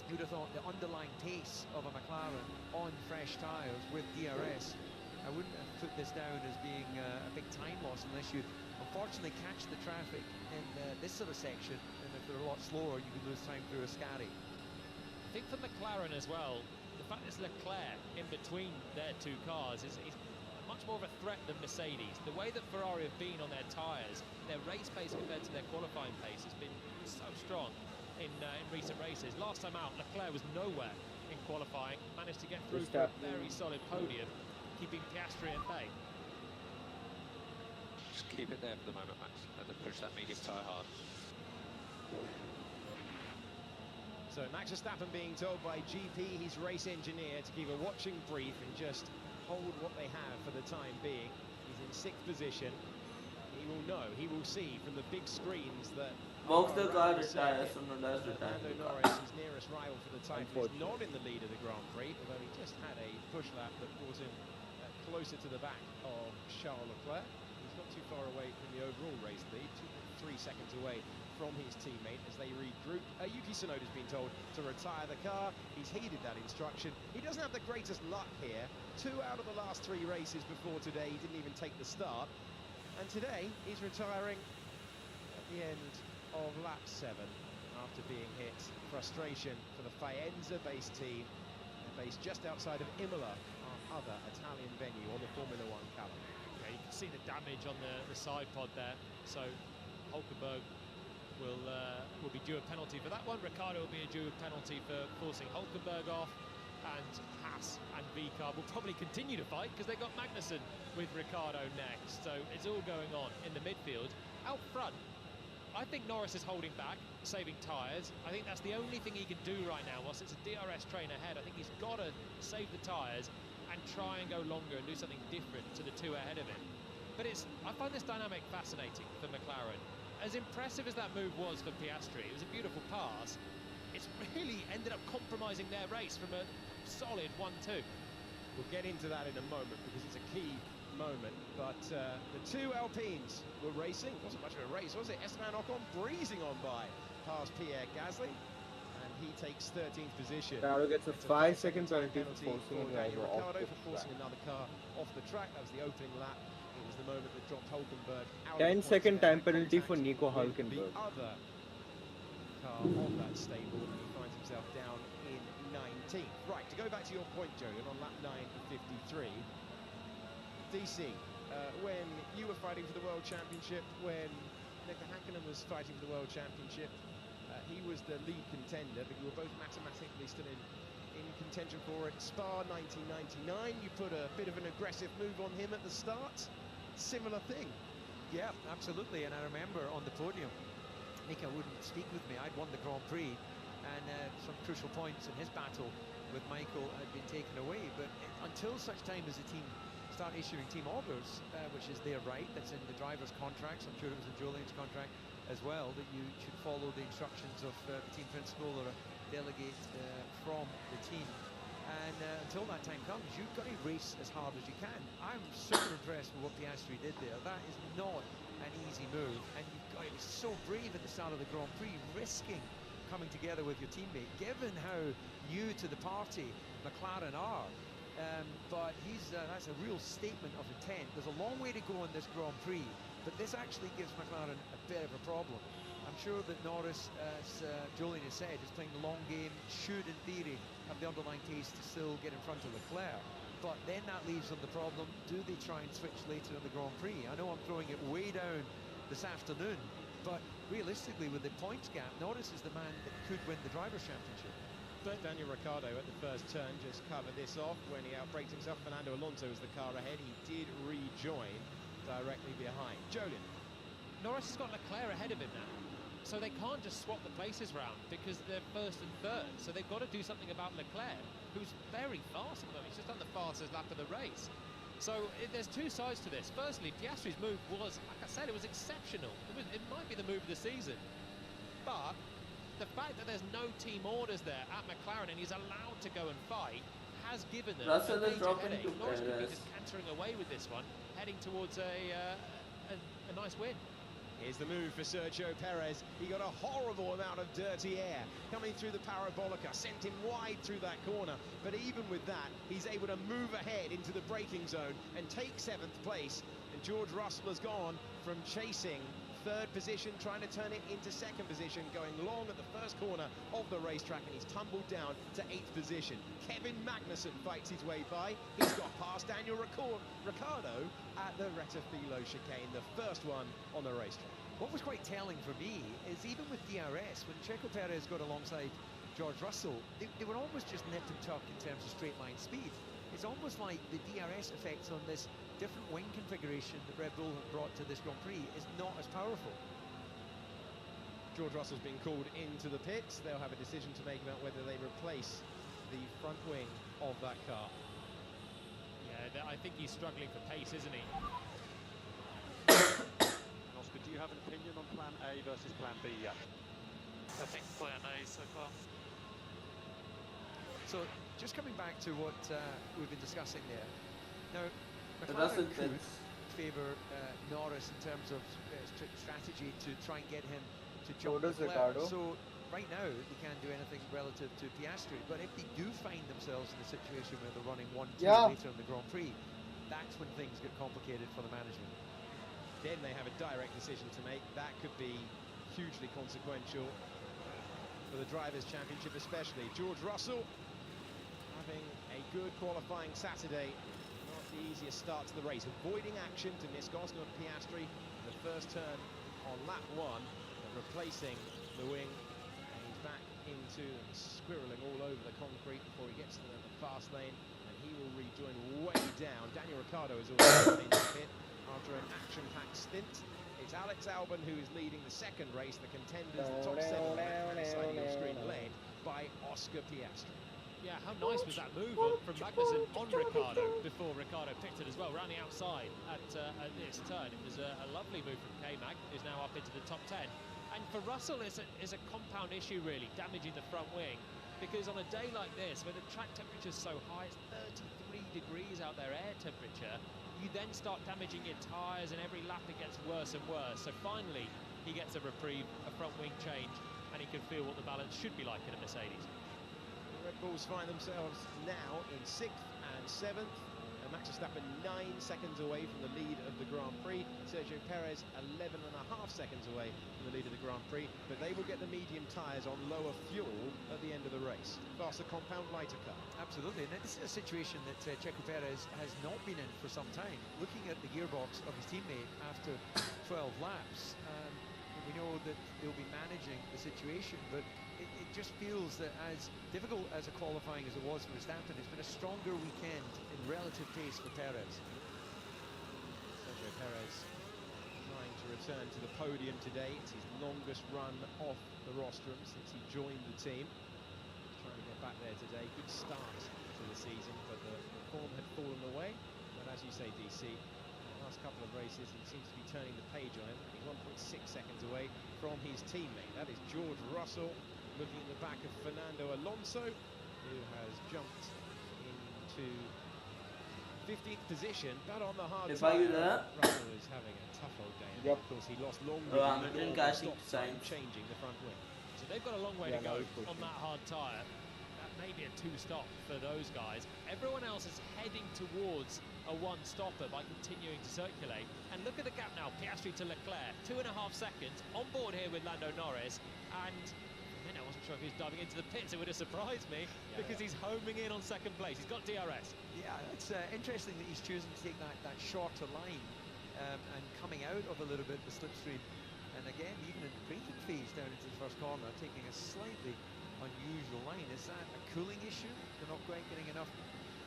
you'd have thought the underlying pace of a McLaren on fresh tyres with DRS, I wouldn't have put this down as being a big time loss unless you unfortunately catch the traffic in this sort of section, and if they're a lot slower you could lose time through Ascari. I think for McLaren as well, the fact there's Leclerc in between their 2 cars is much more of a threat than Mercedes. The way that Ferrari have been on their tyres, their race pace compared to their qualifying pace has been so strong in recent races. Last time out, Leclerc was nowhere in qualifying, managed to get through to a very solid podium, keeping Piastri at bay. Just keep it there for the moment, Max. Let them push that medium tyre hard. So Max Verstappen being told by GP, his race engineer, to keep a watching brief and just hold what they have for the time being. He's in 6th position. He will know, he will see from the big screens that Box the car retires, so no does retire. Lando Norris, his nearest rival for the title, is not in the lead of the Grand Prix, although he just had a push lap that brought him closer to the back of Charles Leclerc. He's not too far away from the overall race lead, 2.3 seconds away from his teammate as they regroup. Yuki Tsunoda's been told to retire the car. He's heeded that instruction. He doesn't have the greatest luck here. 2 out of the last 3 races before today, he didn't even take the start. And today, he's retiring at the end of lap 7 after being hit. Frustration for the Faenza-based team. They're based just outside of Imola, our other Italian venue on the Formula 1 calendar. Yeah, you can see the damage on the side pod there. So Hulkenberg will be due a penalty for that one. Ricciardo will be due a penalty for forcing Hulkenberg off. And Haas and V-Carb will probably continue to fight because they've got Magnussen with Ricciardo next. So it's all going on in the midfield. Out front, I think Norris is holding back, saving tyres. I think that's the only thing he can do right now. Whilst it's a DRS train ahead, I think he's got to save the tyres and try and go longer and do something different to the two ahead of him. But I find this dynamic fascinating for McLaren. As impressive as that move was for Piastri, it was a beautiful pass. It's really ended up compromising their race from a solid 1-2. We'll get into that in a moment because it's a key moment, but the two Alpines were racing. It wasn't much of a race, was it? Esteban Ocon breezing on by past Pierre Gasly, and he takes 13th position. Ricciardo gets a 5-second penalty for forcing a driver off Ricciardo the for forcing track. another car off the track. That was the opening lap. It was the moment that dropped Hulkenberg out. 10-second time penalty for Nico The Hulkenberg. other car of that stable, and he finds himself down in 19th. Right, to go back to your point, Julian, on lap 9:53. DC, when you were fighting for the World Championship, when Mika Häkkinen was fighting for the World Championship, he was the lead contender, but you were both mathematically still in contention for it. Spa 1999, you put a bit of an aggressive move on him at the start. Similar thing. Yeah, absolutely. And I remember on the podium, Mika wouldn't speak with me. I'd won the Grand Prix, and some crucial points in his battle with Michael had been taken away. But until such time as the team start issuing team orders, which is their right, that's in the driver's contracts, I'm sure it was in Julian's contract as well, that you should follow the instructions of the team principal or a delegate from the team. And until that time comes, you've got to race as hard as you can. I'm super impressed with what Piastri did there. That is not an easy move, and you've got to be so brave at the start of the Grand Prix, risking coming together with your teammate, given how new to the party McLaren are. But that's a real statement of intent. There's a long way to go in this Grand Prix, but this actually gives McLaren a bit of a problem. I'm sure that Norris, as Julian has said, is playing the long game, should in theory have the underlying case to still get in front of Leclerc. But then that leaves them the problem, do they try and switch later in the Grand Prix? I know I'm throwing it way down this afternoon, but realistically with the points gap, Norris is the man that could win the Drivers' Championship. But Daniel Ricciardo at the first turn just covered this off when he outbraked himself. Fernando Alonso was the car ahead. He did rejoin directly behind. Jolien. Norris has got Leclerc ahead of him now, so they can't just swap the places round because they're first and third. So they've got to do something about Leclerc, who's very fast at the moment. He's just done the fastest lap of the race. So there's two sides to this. Firstly, Piastri's move was, like I said, it was exceptional. It might be the move of the season. But the fact that there's no team orders there at McLaren and he's allowed to go and fight has given them Russell a is major dropping headache. to Norris could be Perez. just cantering away with this one, heading towards a nice win. Here's the move for Sergio Perez. He got a horrible amount of dirty air coming through the Parabolica, sent him wide through that corner. But even with that, he's able to move ahead into the braking zone and take 7th place. And George Russell has gone from chasing 3rd position, trying to turn it into 2nd position, going long at the first corner of the racetrack, and he's tumbled down to 8th position. Kevin Magnussen fights his way by. He's got past Daniel Ricciardo at the Rettifilo chicane, the first one on the racetrack. What was quite telling for me is even with DRS, when Checo Perez got alongside George Russell, they were almost just nip and tuck in terms of straight line speed. It's almost like the DRS effects on this different wing configuration that Red Bull have brought to this Grand Prix is not as powerful. George Russell's been called into the pits. They'll have a decision to make about whether they replace the front wing of that car. Yeah, I think he's struggling for pace, isn't he? Oscar, do you have an opinion on plan A versus plan B yet? I think plan A so far. So, just coming back to what we've been discussing there. Now, Russell McLaren could favour Norris in terms of strategy to try and get him to jump Leclerc. So, right now, they can't do anything relative to Piastri. But if they do find themselves in a situation where they're running 1-2 later in the Grand Prix, that's when things get complicated for the management. Then they have a direct decision to make. That could be hugely consequential for the Drivers' Championship especially. George Russell having a good qualifying Saturday. Not the easiest start to the race. Avoiding action to miss Gosling and Piastri. The first turn on lap 1. Replacing the wing. And he's back into and squirreling all over the concrete before he gets to the fast lane. And he will rejoin way down. Daniel Ricciardo is also in the pit after an action-packed stint It's Alex Albon who is leading the second race. The contenders, the top 7 on the left-hand side of your screen, led by Oscar Piastri. Yeah, how nice was that move from Magnussen on Ricciardo before Ricciardo picked it as well, around the outside at this turn. It was a lovely move from K-Mag, who's now up into the top 10. And for Russell, it's a compound issue, really, damaging the front wing. Because on a day like this, where the track temperature is so high, it's 33 degrees out there, air temperature, you then start damaging your tyres, and every lap it gets worse and worse. So finally, he gets a reprieve, a front wing change, and he can feel what the balance should be like in a Mercedes. The Red Bulls find themselves now in 6th and 7th. Max Verstappen 9 seconds away from the lead of the Grand Prix. Sergio Perez 11.5 seconds away from the lead of the Grand Prix. But they will get the medium tyres on lower fuel at the end of the race. Faster compound, lighter car. Absolutely, and this is a situation that Checo Perez has not been in for some time. Looking at the gearbox of his teammate after 12 laps, we know that they'll be managing the situation, but it just feels that as difficult as a qualifying as it was for Verstappen, it's been a stronger weekend in relative pace for Perez. Sergio Perez trying to return to the podium today. It's his longest run off the rostrum since he joined the team. He's trying to get back there today. Good start to the season, but the form had fallen away. But as you say, DC, the last couple of races, he seems to be turning the page on him. He's 1.6 seconds away from his teammate. That is George Russell, looking at the back of Fernando Alonso, who has jumped into 15th position, but on the hard side. Russell is having a tough old day. Of course, he lost longer than changing the front wing. So they've got a long way to go on that hard tyre. That may be a 2-stop for those guys. Everyone else is heading towards a 1-stopper by continuing to circulate. And look at the gap now, Piastri to Leclerc, 2.5 seconds, on board here with Lando Norris, and I wasn't sure if he was diving into the pits. It would have surprised me because he's homing in on second place. He's got DRS. Yeah, it's interesting that he's choosing to take that shorter line and coming out of a little bit the slipstream. And again, even in the braking phase down into the first corner, taking a slightly unusual line. Is that a cooling issue? They're not quite getting enough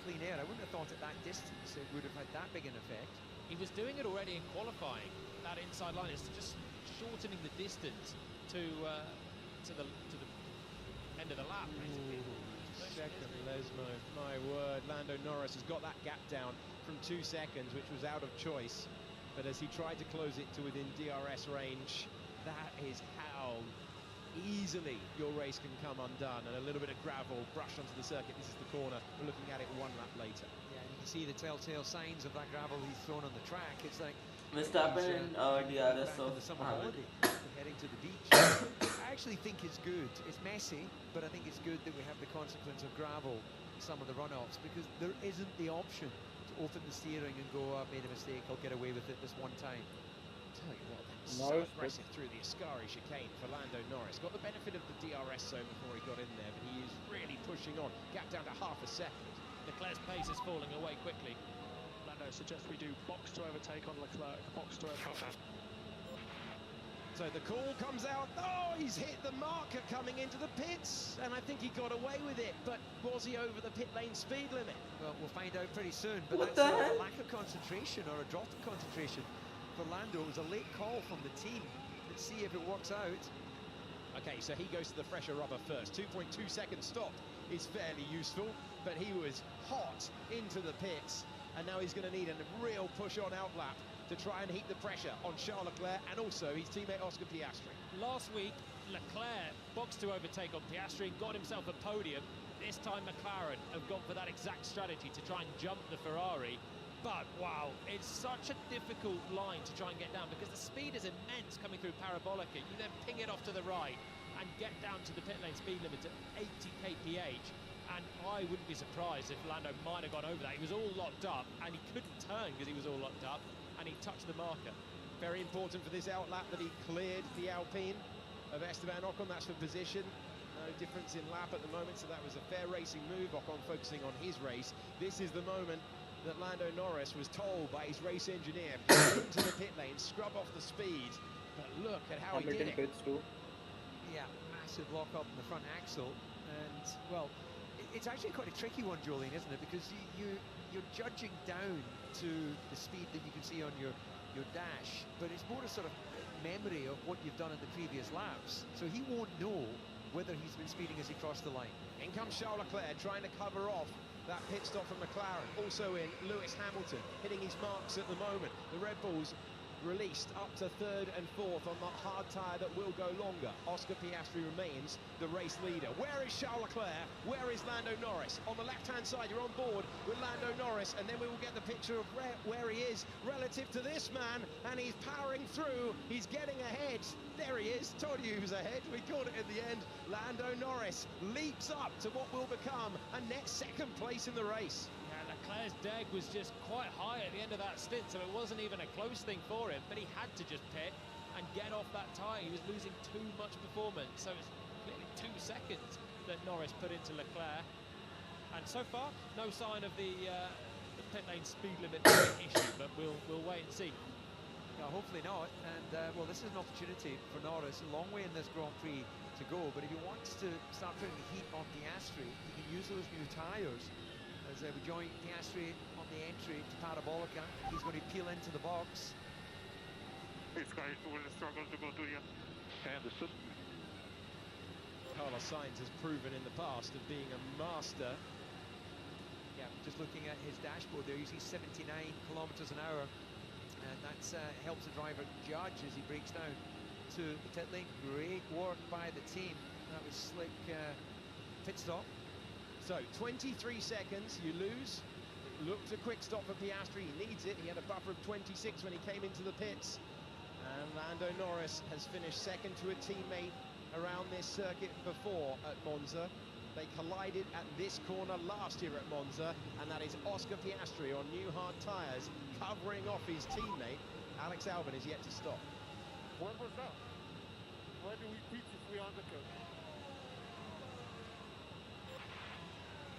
clean air. I wouldn't have thought at that distance it would have had that big an effect. He was doing it already in qualifying. That inside line is just shortening the distance to the end of the lap, basically. Second Lesmo, my word. Lando Norris has got that gap down from 2 seconds, which was out of choice. But as he tried to close it to within DRS range, that is how easily your race can come undone. And a little bit of gravel brushed onto the circuit. This is the corner. We're looking at it 1 lap later. Yeah, you can see the telltale signs of that gravel he's thrown on the track. It's like Verstappen and DRS of the summer holiday, heading to the beach. I actually think it's good. It's messy, but I think it's good that we have the consequence of gravel in some of the runoffs, because there isn't the option to open the steering and go, I made a mistake, I'll get away with it this one time. Tell you what, so aggressive through the Ascari chicane for Lando Norris. Got the benefit of the DRS zone before he got in there, but he is really pushing on. Gap down to half a second. Leclerc's pace is falling away quickly. Lando suggests we do box to overtake on Leclerc, box to overtake. So the call comes out. Oh, he's hit the marker coming into the pits, and I think he got away with it. But was he over the pit lane speed limit? Well, we'll find out pretty soon. But What that's the heck? a lack of concentration, or a drop in concentration for Lando. It was a late call from the team. Let's see if it works out. Okay, so he goes to the fresher rubber first. 2.2 second stop is fairly useful, but he was hot into the pits, and now he's going to need a real push on outlap to try and heat the pressure on Charles Leclerc and also his teammate Oscar Piastri. Last week, Leclerc boxed to overtake on Piastri, got himself a podium. This time McLaren have gone for that exact strategy to try and jump the Ferrari. But wow, it's such a difficult line to try and get down, because the speed is immense coming through Parabolica. You then ping it off to the right and get down to the pit lane speed limit at 80 kph. And I wouldn't be surprised if Lando might have gone over that. He was all locked up, and he couldn't turn because he was all locked up, and he touched the marker. Very important for this outlap that he cleared the Alpine of Esteban Ocon. That's for position. No difference in lap at the moment, so that was a fair racing move. Ocon focusing on his race. This is the moment that Lando Norris was told by his race engineer, into the pit lane, scrub off the speed. But look at how he did it. Yeah, massive lock up in the front axle. And, well, it's actually quite a tricky one, Jolene, isn't it? Because you're judging down to the speed that you can see on your dash, but it's more a sort of memory of what you've done in the previous laps, so he won't know whether he's been speeding as he crossed the line. In comes Charles Leclerc trying to cover off that pit stop from McLaren. Also in Lewis Hamilton, hitting his marks at the moment. The Red Bulls released up to third and fourth on that hard tyre that will go longer. Oscar Piastri remains the race leader. Where is Charles Leclerc? Where is Lando Norris? On the left-hand side, you're on board with Lando Norris, and then we will get the picture of where he is relative to this man, and he's powering through. He's getting ahead. There he is. Told you he was ahead. We caught it at the end. Lando Norris leaps up to what will become a net second place in the race. Leclerc's deg was just quite high at the end of that stint, so it wasn't even a close thing for him, but he had to just pit and get off that tyre. He was losing too much performance, so it's clearly 2 seconds that Norris put into Leclerc. And so far, no sign of the pit lane speed limit issue, but we'll wait and see. Yeah, hopefully not. And well, this is an opportunity for Norris. A long way in this Grand Prix to go, but if he wants to start putting the heat on Piastri, he can use those new tyres. As we join Piastri on the entry to Parabolica, he's going to peel into the box. This guy will struggle to go to the end. Okay, understood. Carlos Sainz has proven in the past of being a master. Yeah, just looking at his dashboard there, you see 79 kilometers an hour, and that helps the driver judge as he breaks down to the pit lane. Great work by the team. That was slick pit stop. So 23 seconds, you lose. It looked a quick stop for Piastri. He needs it. He had a buffer of 26 when he came into the pits. And Lando Norris has finished second to a teammate around this circuit before at Monza. They collided at this corner last year at Monza, and that is Oscar Piastri on new hard tyres, covering off his teammate. Alex Albon is yet to stop. Where was that? Where do we pitch if we undercut?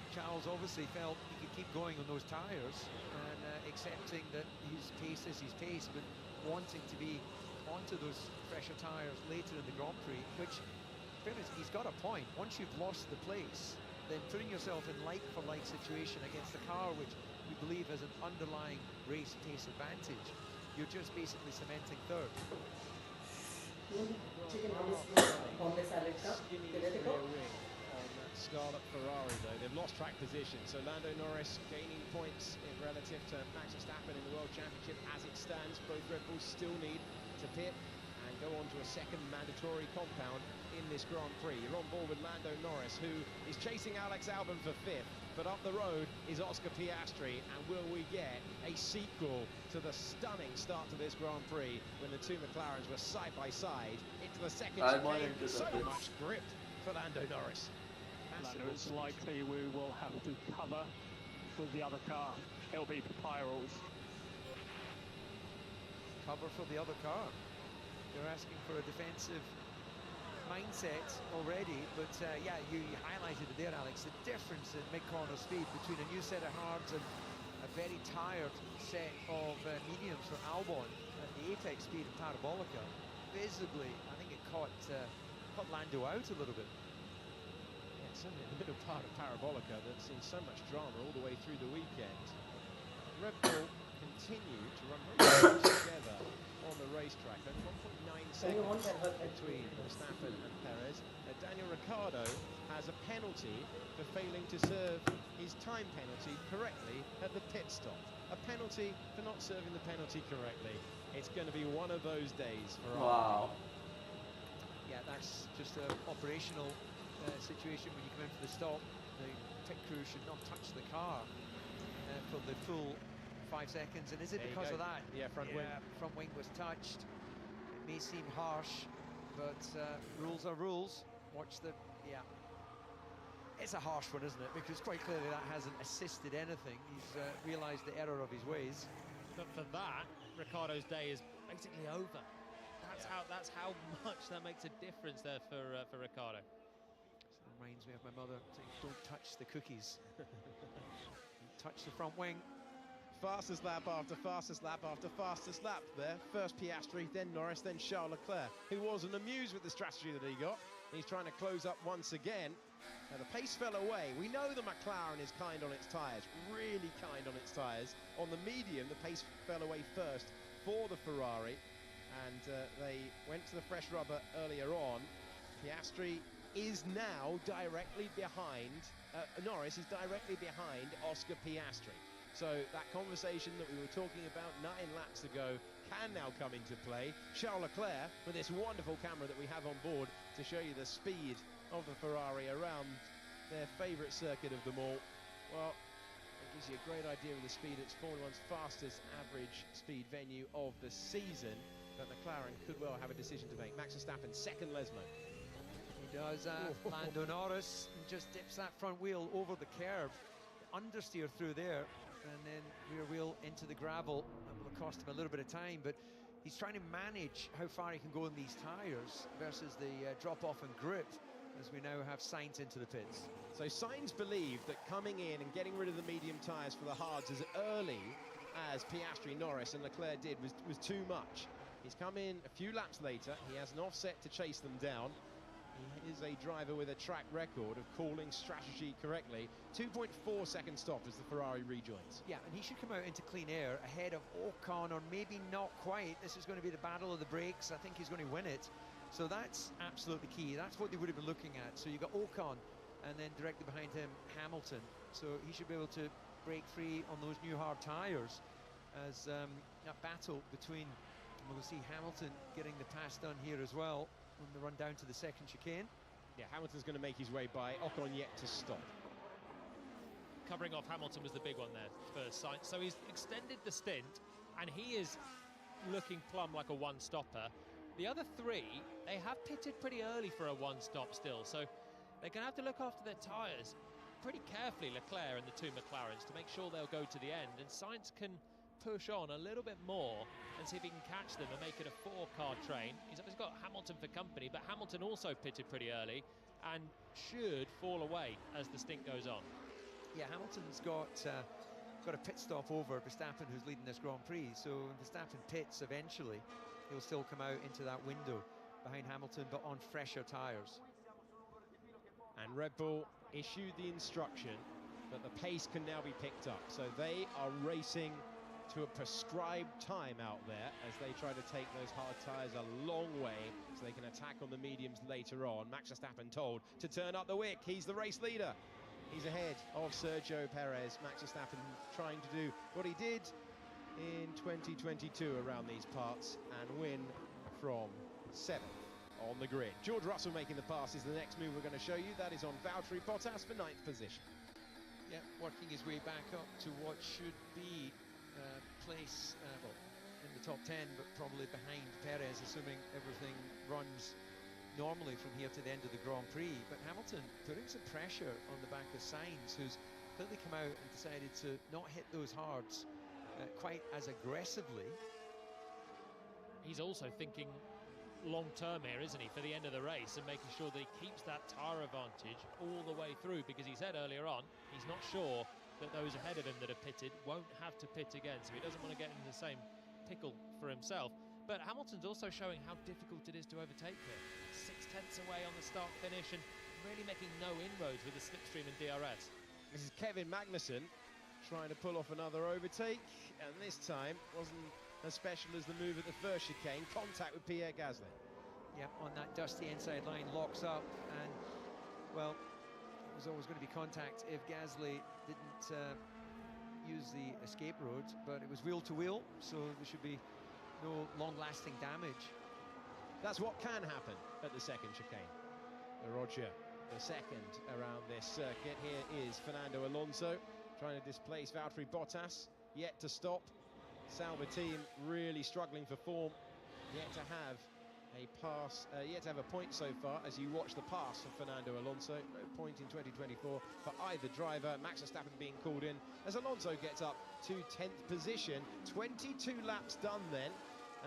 Charles obviously felt he could keep going on those tyres and accepting that his pace is his pace, but wanting to be onto those fresher tyres later in the Grand Prix, which, fairness, he's got a point. Once you've lost the place, then putting yourself in like-for-like situation against the car, which we believe has an underlying race pace advantage, you're just basically cementing third. Scarlet Ferrari, though. They've lost track position, so Lando Norris gaining points in relative to Max Verstappen in the World Championship as it stands. Both Red Bulls still need to pit and go on to a second mandatory compound in this Grand Prix. You're on board with Lando Norris, who is chasing Alex Albon for 5th, but up the road is Oscar Piastri, and will we get a sequel to the stunning start to this Grand Prix when the two McLarens were side by side into the second chicane? So much grip for Lando Norris. Lando, it's likely we will have to cover with the other car. It'll be for Pyrals. Cover for the other car. They're asking for a defensive mindset already, but yeah, you highlighted it there, Alex, the difference in mid-corner speed between a new set of hards and a very tired set of mediums for Albon at the apex speed of Parabolica. Visibly, I think it caught Lando out a little bit. Certainly in the middle part of Parabolica that's seen so much drama all the way through the weekend. Red Bull continue to run very close together on the racetrack. Only 1.9 seconds between Verstappen and Perez. Daniel Ricciardo has a penalty for failing to serve his time penalty correctly at the pit stop. A penalty for not serving the penalty correctly. It's going to be one of those days for Wow. Yeah, that's just an operational situation when you come in for the stop. The pit crew should not touch the car for the full 5 seconds. And is it because of that? Yeah, front wing. Front wing was touched. It may seem harsh, but rules are rules. Watch the, yeah. It's a harsh one, isn't it? Because quite clearly that hasn't assisted anything. He's realised the error of his ways. But for that, Ricciardo's day is basically over. That's how much that makes a difference there for Ricciardo. Reminds me of my mother saying, don't touch the cookies. Touch the front wing. Fastest lap after fastest lap after fastest lap there. First Piastri, then Norris, then Charles Leclerc, who wasn't amused with the strategy that he got. He's trying to close up once again. Now the pace fell away. We know the McLaren is kind on its tyres, really kind on its tyres. On the medium, the pace fell away first for the Ferrari. and they went to the fresh rubber earlier on. Piastri is now directly behind, Norris is directly behind Oscar Piastri. So that conversation that we were talking about 9 laps ago can now come into play. Charles Leclerc, with this wonderful camera that we have on board to show you the speed of the Ferrari around their favourite circuit of them all. Well, it gives you a great idea of the speed. It's Formula One's fastest average speed venue of the season. But McLaren could well have a decision to make. Max Verstappen, second Lesmo. He does that. Lando Norris just dips that front wheel over the curb. Understeer through there, and then rear wheel into the gravel. That will have cost him a little bit of time, but he's trying to manage how far he can go in these tyres versus the drop-off and grip, as we now have Sainz into the pits. So Sainz believed that coming in and getting rid of the medium tyres for the hards as early as Piastri, Norris and Leclerc did was too much. He's come in a few laps later. He has an offset to chase them down. He is a driver with a track record of calling strategy correctly. 2.4 second stop as the Ferrari rejoins. Yeah, and he should come out into clean air ahead of Ocon, or maybe not quite. This is going to be the battle of the brakes. I think he's going to win it. So that's absolutely key. That's what they would have been looking at. So you got Ocon, and then directly behind him, Hamilton. So he should be able to break free on those new hard tyres as that battle between... We'll see Hamilton getting the pass done here as well on the run down to the second chicane. Yeah, Hamilton's going to make his way by. Ocon yet to stop. Covering off Hamilton was the big one there for Sainz. So he's extended the stint, and he is looking plumb like a one-stopper. The other three, they have pitted pretty early for a one-stop still, so they're going to have to look after their tyres pretty carefully, Leclerc and the two McLarens, to make sure they'll go to the end, and Sainz can push on a little bit more and see if he can catch them and make it a 4-car train. He's obviously got Hamilton for company, but Hamilton also pitted pretty early and should fall away as the stint goes on. Yeah, Hamilton's got a pit stop over Verstappen, who's leading this Grand Prix. So when Verstappen pits eventually, he'll still come out into that window behind Hamilton, but on fresher tyres. And Red Bull issued the instruction that the pace can now be picked up. So they are racing to a prescribed time out there as they try to take those hard tyres a long way so they can attack on the mediums later on. Max Verstappen told to turn up the wick. He's the race leader. He's ahead of Sergio Perez. Max Verstappen trying to do what he did in 2022 around these parts and win from 7th on the grid. George Russell making the pass is the next move we're going to show you. That is on Valtteri Bottas for 9th position. Yeah, working his way back up to what should be place well, in the top 10, but probably behind Perez, assuming everything runs normally from here to the end of the Grand Prix. But Hamilton putting some pressure on the back of Sainz, who's clearly come out and decided to not hit those hards quite as aggressively. He's also thinking long-term here, isn't he, for the end of the race, and making sure that he keeps that tyre advantage all the way through, because he said earlier on he's not sure that those ahead of him that have pitted won't have to pit again, so he doesn't want to get in the same pickle for himself. But Hamilton's also showing how difficult it is to overtake here. 6/10 away on the start-finish and really making no inroads with the slipstream and DRS. This is Kevin Magnussen trying to pull off another overtake, and this time wasn't as special as the move at the first chicane. Contact with Pierre Gasly. Yep, on that dusty inside line, locks up, and well, was always going to be contact if Gasly didn't use the escape road, but it was wheel to wheel, so there should be no long-lasting damage. That's what can happen at the second chicane. Roger, the second around this circuit. Here is Fernando Alonso trying to displace Valtteri Bottas, yet to stop. Sauber team really struggling for form, yet to have a pass, yet to have a point so far as you watch the pass of Fernando Alonso. No point in 2024 for either driver. Max Verstappen being called in as Alonso gets up to 10th position. 22 laps done then,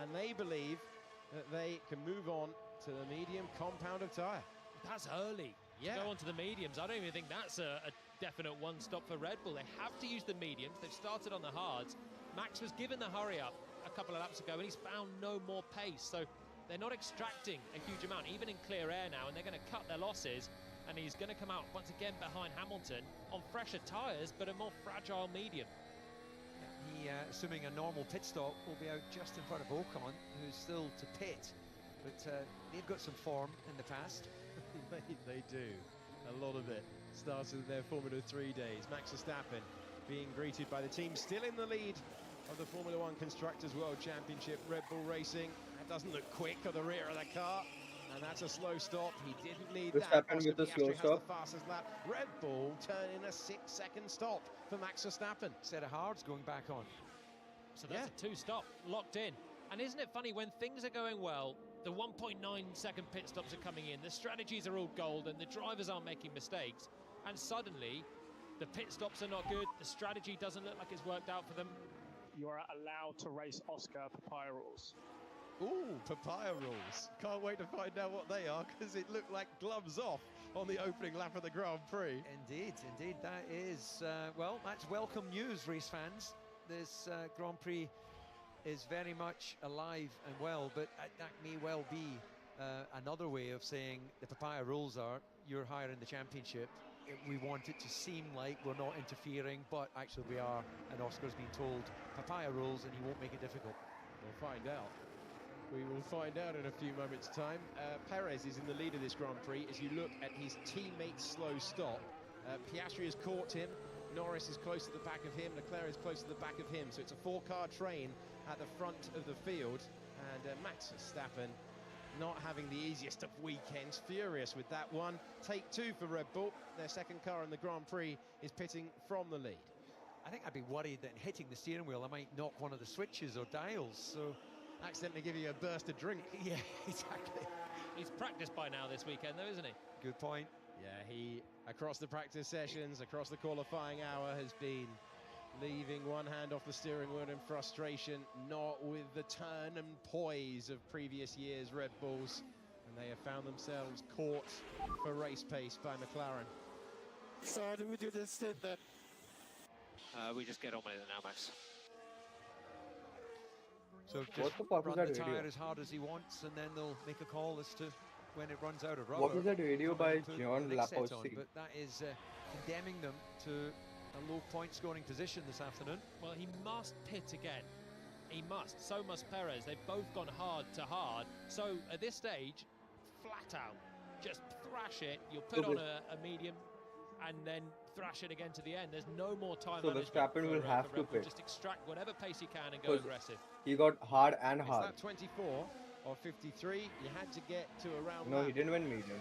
and they believe that they can move on to the medium compound of tyre. That's early. Yeah. To go on to the mediums. I don't even think that's a definite one stop for Red Bull. They have to use the mediums. They've started on the hards. Max was given the hurry up a couple of laps ago, and he's found no more pace. So they're not extracting a huge amount, even in clear air now, and they're going to cut their losses. And he's going to come out once again behind Hamilton on fresher tyres, but a more fragile medium. He assuming a normal pit stop, will be out just in front of Ocon, who's still to pit. But they've got some form in the past. They do. A lot of it started their Formula 3 days. Max Verstappen being greeted by the team still in the lead of the Formula 1 Constructors World Championship. Red Bull Racing. That doesn't look quick at the rear of the car. And that's a slow stop. He didn't need that. Verstappen with a slow stop. Has the fastest lap. Red Bull turning a 6-second stop for Max Verstappen. Set of hards going back on. So that's a two-stop locked in. And isn't it funny, when things are going well, the 1.9-second pit stops are coming in, the strategies are all gold, and the drivers aren't making mistakes. And suddenly, the pit stops are not good. The strategy doesn't look like it's worked out for them. You are allowed to race Oscar papaya rules. Ooh, papaya rules. Can't wait to find out what they are, because it looked like gloves off on the opening lap of the Grand Prix. Indeed, indeed. That is, well, that's welcome news, race fans. This Grand Prix is very much alive and well, but that may well be another way of saying the papaya rules are you're higher in the championship. We want it to seem like we're not interfering, but actually we are, and Oscar's been told papaya rules and he won't make it difficult. We'll find out. We will find out in a few moments' time. Perez is in the lead of this Grand Prix. As you look at his teammate's slow stop, Piastri has caught him. Norris is close to the back of him. Leclerc is close to the back of him. So it's a four-car train at the front of the field. And Max Verstappen not having the easiest of weekends. Furious with that one. Take two for Red Bull. Their second car in the Grand Prix is pitting from the lead. I think I'd be worried that hitting the steering wheel, I might knock one of the switches or dials. So accidentally giving you a burst of drink. Yeah, exactly. He's practiced by now this weekend, though, isn't he? Good point. Yeah, he, across the practice sessions, across the qualifying hour, has been leaving one hand off the steering wheel in frustration, not with the turn and poise of previous years' Red Bulls. And they have found themselves caught for race pace by McLaren. So how do we do this stint then? We just get on with it now, Max. So just run the tyre as hard as he wants, and then they'll make a call as to when it runs out of rubber. What was that radio by John Lapose? But that is condemning them to a low point scoring position this afternoon. Well, he must pit again. He must. So must Perez. They've both gone hard to hard. So at this stage, flat out, just thrash it. You'll put on a medium and then thrash it again to the end. There's no more time. So Verstappen will have to pit. Just extract whatever pace he can and go aggressive. He got hard and hard. Is that 24 or 53? You had to get to around. No, he didn't win medium.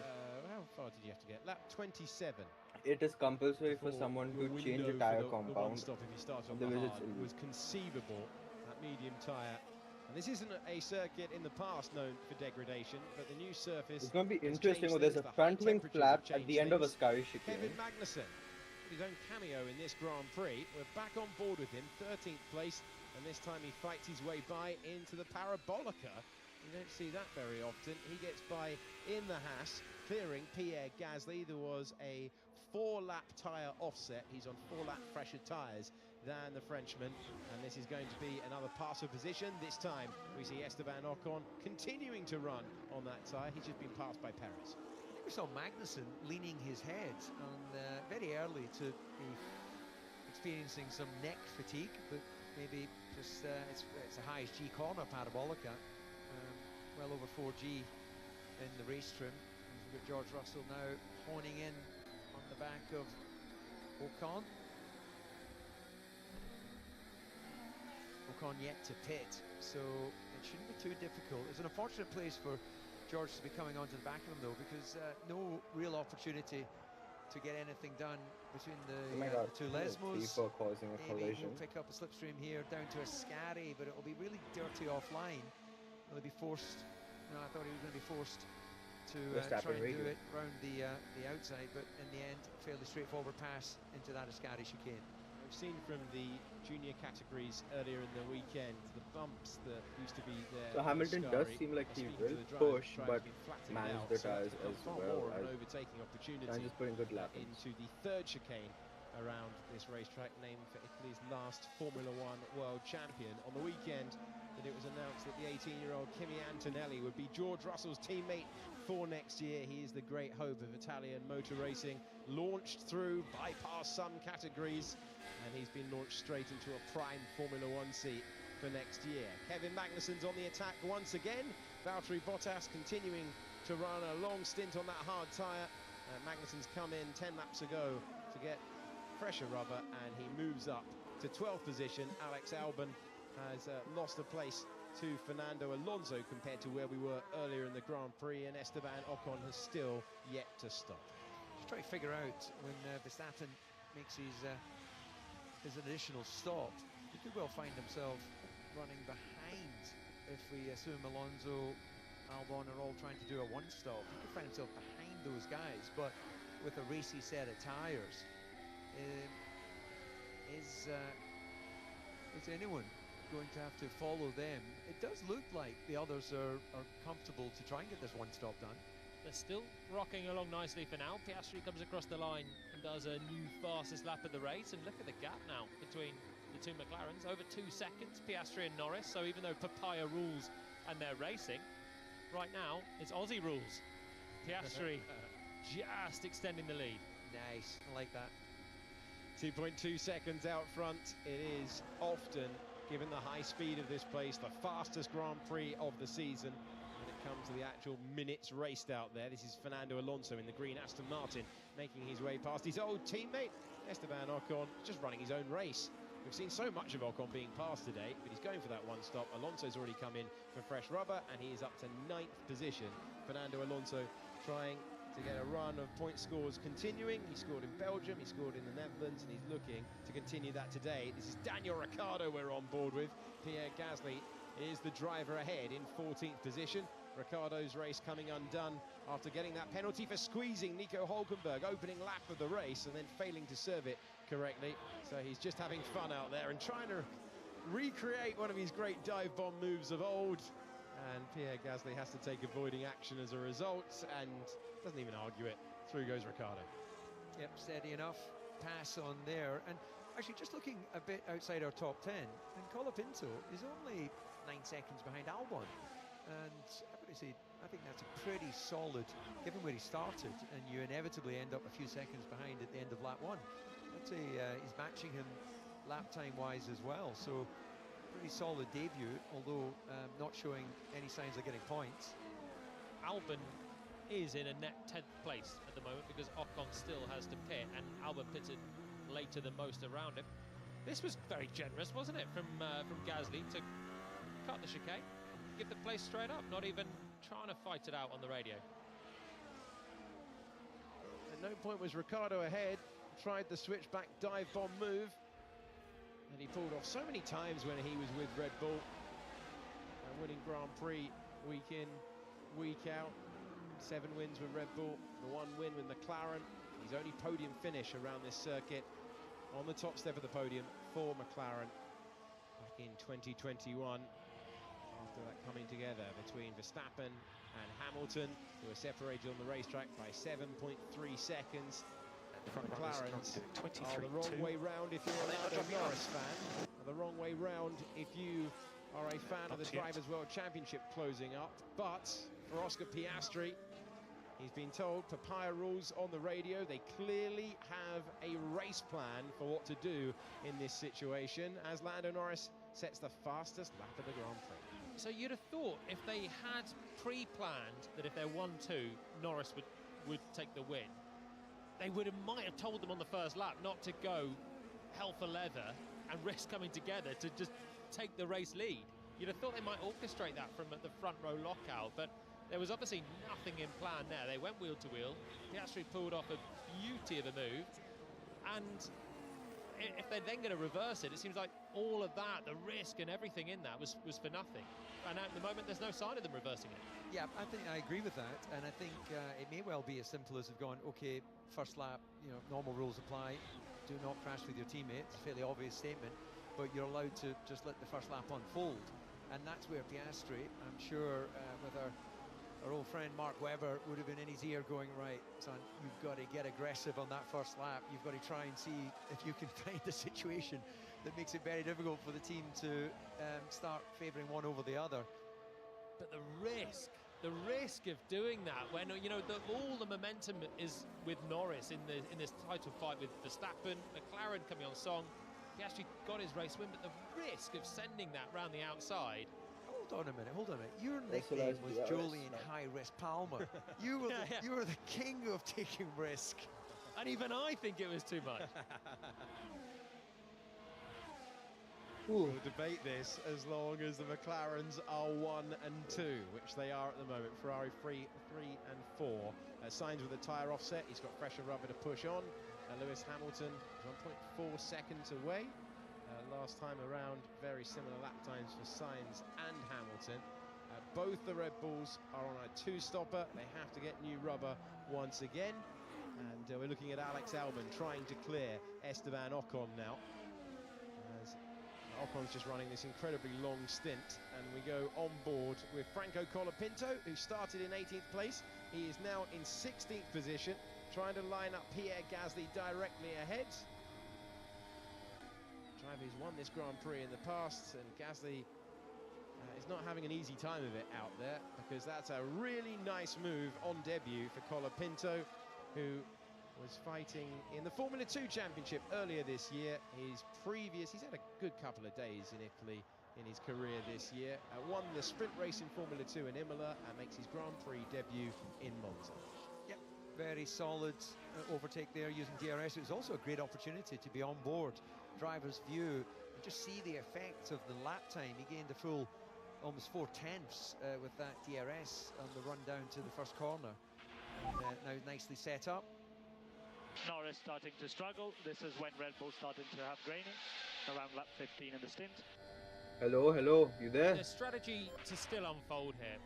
How far did you have to get? Lap 27. It is compulsory for someone to change a tyre compound. Stop if you start on the hard was conceivable. That medium tyre. And this isn't a circuit in the past known for degradation, but the new surface. It's going to be interesting. There's a front wing flap at the end of a sky chicane. Kevin Magnussen, his own cameo in this Grand Prix. We're back on board with him, 13th place, and this time he fights his way by into the Parabolica. You don't see that very often. He gets by in the Haas, clearing Pierre Gasly. There was a 4-lap tyre offset. He's on 4-lap fresher tyres than the Frenchman, and this is going to be another passer position. This time we see Esteban Ocon continuing to run on that tyre. He's just been passed by Perez. I think we saw Magnussen leaning his head on very early to be experiencing some neck fatigue, but maybe just it's the highest G corner Parabolica, well over 4G in the race trim. We've got George Russell now honing in on the back of Ocon. Ocon yet to pit, so it shouldn't be too difficult. It's an unfortunate place for George to be coming onto the back of him, though, because no real opportunity to get anything done between the two Lesmos. Causing a collision. Maybe he'll pick up a slipstream here down to a Ascari, but it'll be really dirty offline. He'll be forced. No, I thought he was going to be forced to try and do it around the outside, but in the end, fairly straightforward pass into that Ascari chicane. We've seen from the junior categories earlier in the weekend the bumps that used to be there. So Hamilton does seem like he will push, but manage the tyres as well. Overtaking opportunity. I'm just putting good lap into the third chicane around this racetrack, named for Italy's last Formula 1 world champion. On the weekend, that it was announced that the 18-year-old Kimi Antonelli would be George Russell's teammate for next year. He is the great hope of Italian motor racing. Launched through, bypassed some categories, and he's been launched straight into a prime Formula One seat for next year. Kevin Magnussen's on the attack once again. Valtteri Bottas continuing to run a long stint on that hard tyre. Magnussen's come in 10 laps ago to get fresher rubber, and he moves up to 12th position. Alex Albon has lost a place to Fernando Alonso compared to where we were earlier in the Grand Prix, and Esteban Ocon has still yet to stop. Just try to figure out when Verstappen makes his additional stop, he could well find himself running behind if we assume Alonso, Albon are all trying to do a one-stop. He could find himself behind those guys, but with a racy set of tyres, is anyone going to have to follow them? It does look like the others are comfortable to try and get this one-stop done. They're still rocking along nicely for now. Piastri comes across the line and does a new fastest lap of the race, and look at the gap now between the two McLarens, over 2 seconds, Piastri and Norris. So even though Papaya rules and they're racing, right now it's Aussie rules. Piastri just extending the lead. Nice, I like that. 2.2 seconds out front. It is often, given the high speed of this place, the fastest Grand Prix of the season when it comes to the actual minutes raced out there. This is Fernando Alonso in the green Aston Martin, making his way past his old teammate Esteban Ocon, just running his own race. We've seen so much of Ocon being passed today, but he's going for that one stop. Alonso's already come in for fresh rubber, and he is up to 9th position. Fernando Alonso trying to get a run of point scores continuing. He scored in Belgium, he scored in the Netherlands, and he's looking to continue that today. This is Daniel Ricciardo we're on board with. Pierre Gasly is the driver ahead in 14th position. Ricciardo's race coming undone after getting that penalty for squeezing Nico Hülkenberg opening lap of the race and then failing to serve it correctly. So he's just having fun out there and trying to recreate one of his great dive bomb moves of old. And Pierre Gasly has to take avoiding action as a result and doesn't even argue it. Through goes Ricciardo. Yep, steady enough. Pass on there. And actually, just looking a bit outside our top 10, and Colapinto is only 9 seconds behind Albon. And I've got to say, I think that's a pretty solid, given where he started, and you inevitably end up a few seconds behind at the end of lap 1. I'd say he's matching him lap time-wise as well. So, pretty solid debut, although not showing any signs of getting points. Albon is in a net 10th place at the moment because Ocon still has to pit, and Albon pitted later than most around him. This was very generous, wasn't it, from Gasly to cut the chicane, give the place straight up, not even trying to fight it out on the radio. At no point was Ricciardo ahead. Tried the switchback dive bomb move, and he pulled off so many times when he was with Red Bull, winning Grand Prix week in, week out. 7 wins with Red Bull, the 1 win with McLaren. His only podium finish around this circuit, on the top step of the podium for McLaren back in 2021. After that coming together between Verstappen and Hamilton, who were separated on the racetrack by 7.3 seconds. McLaren's are the wrong way round if you're a Lando Norris fan, are the wrong way round if you are a fan of the Drivers' World Championship closing up. But for Oscar Piastri, he's been told papaya rules on the radio. They clearly have a race plan for what to do in this situation as Lando Norris sets the fastest lap of the Grand Prix. So you'd have thought if they had pre-planned that if they're 1-2, Norris would take the win, they might have told them on the first lap not to go hell for leather and risk coming together to just take the race lead. You'd have thought they might orchestrate that from the front row lockout, but there was obviously nothing in plan there. They went wheel to wheel. Piastri pulled off a beauty of a move, and if they're then going to reverse it, it seems like all of that, the risk and everything in that was for nothing. And at the moment, there's no sign of them reversing it. Yeah, I think I agree with that, and I think it may well be as simple as have gone, okay, first lap, normal rules apply, do not crash with your teammate. It's a fairly obvious statement, but you're allowed to just let the first lap unfold, and that's where Piastri, I'm sure, with our old friend Mark Webber would have been in his ear going, right, son, you've got to get aggressive on that first lap. You've got to try and see if you can find a situation that makes it very difficult for the team to start favouring one over the other. But the risk of doing that when, all the momentum is with Norris in this title fight with Verstappen, McLaren coming on song, Piastri got his race win, but the risk of sending that round the outside. Hold on a minute. Your nickname was Julian High Risk Palmer. You were the king of taking risk. And even I think it was too much. We'll debate this as long as the McLarens are 1 and 2, which they are at the moment. Ferrari 3 and 4. Sainz with a tyre offset. He's got fresher rubber to push on. Lewis Hamilton 1.4 seconds away. Last time around, very similar lap times for Sainz and Hamilton. Both the Red Bulls are on a 2-stopper. They have to get new rubber once again. And we're looking at Alex Albon trying to clear Esteban Ocon now. As Ocon's just running this incredibly long stint, and we go on board with Franco Colapinto, who started in 18th place. He is now in 16th position, trying to line up Pierre Gasly directly ahead. Driver who's won this Grand Prix in the past, and Gasly is not having an easy time of it out there, because that's a really nice move on debut for Colapinto, who was fighting in the Formula 2 Championship earlier this year. He's had a good couple of days in Italy in his career this year. Won the sprint race in Formula 2 in Imola and makes his Grand Prix debut in Monza. Yep, very solid overtake there using DRS. It was also a great opportunity to be on board driver's view and just see the effect of the lap time. He gained a full almost 4/10 with that DRS on the run down to the first corner. And, now nicely set up. Norris starting to struggle. This is when Red Bull started to have graining around lap 15 in the stint. Hello, you there? The strategy to still unfold here.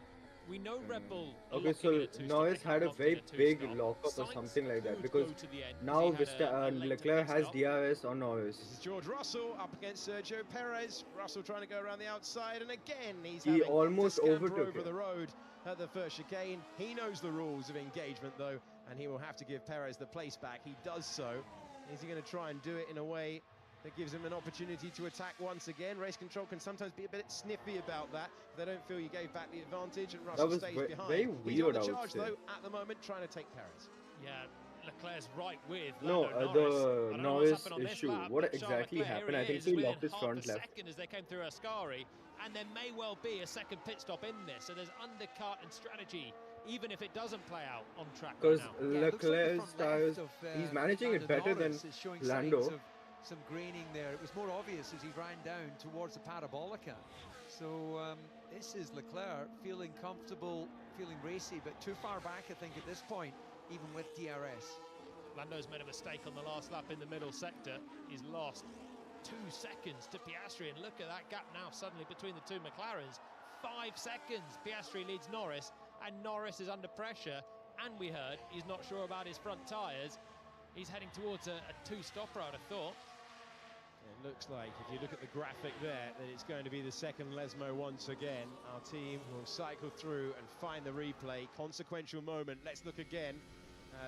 We know Red Bull. Okay, so Norris had a very big lockup or something like that, because now Leclerc has DRS on Norris. This is George Russell up against Sergio Perez. Russell trying to go around the outside, and again He almost overtook over the road at the first chicane. He knows the rules of engagement though, and he will have to give Perez the place back. He does so. Is he going to try and do it in a way that gives him an opportunity to attack once again? Race control can sometimes be a bit sniffy about that. They don't feel you gave back the advantage, and Russell stays behind. Very He's on weird, the I would charge say. though at the moment, trying to take Perez. Yeah, Leclerc's right with the Norris issue. What exactly happened? I think he locked his front left. Second as they came through Ascari, and there may well be a second pit stop in this. So there's undercut and strategy, even if it doesn't play out on track. Because right Leclerc's tires, he's managing it better than Lando. Some graining there. It was more obvious as he ran down towards the Parabolica. So this is Leclerc feeling comfortable, feeling racy, but too far back, I think, at this point, even with DRS. Lando's made a mistake on the last lap in the middle sector. He's lost 2 seconds to Piastri, and look at that gap now suddenly between the two McLarens. 5 seconds. Piastri leads Norris, and Norris is under pressure, and we heard he's not sure about his front tyres. He's heading towards a 2-stopper, I'd have thought. It looks like, if you look at the graphic there, that it's going to be the second Lesmo once again. Our team will cycle through and find the replay. Consequential moment. Let's look again.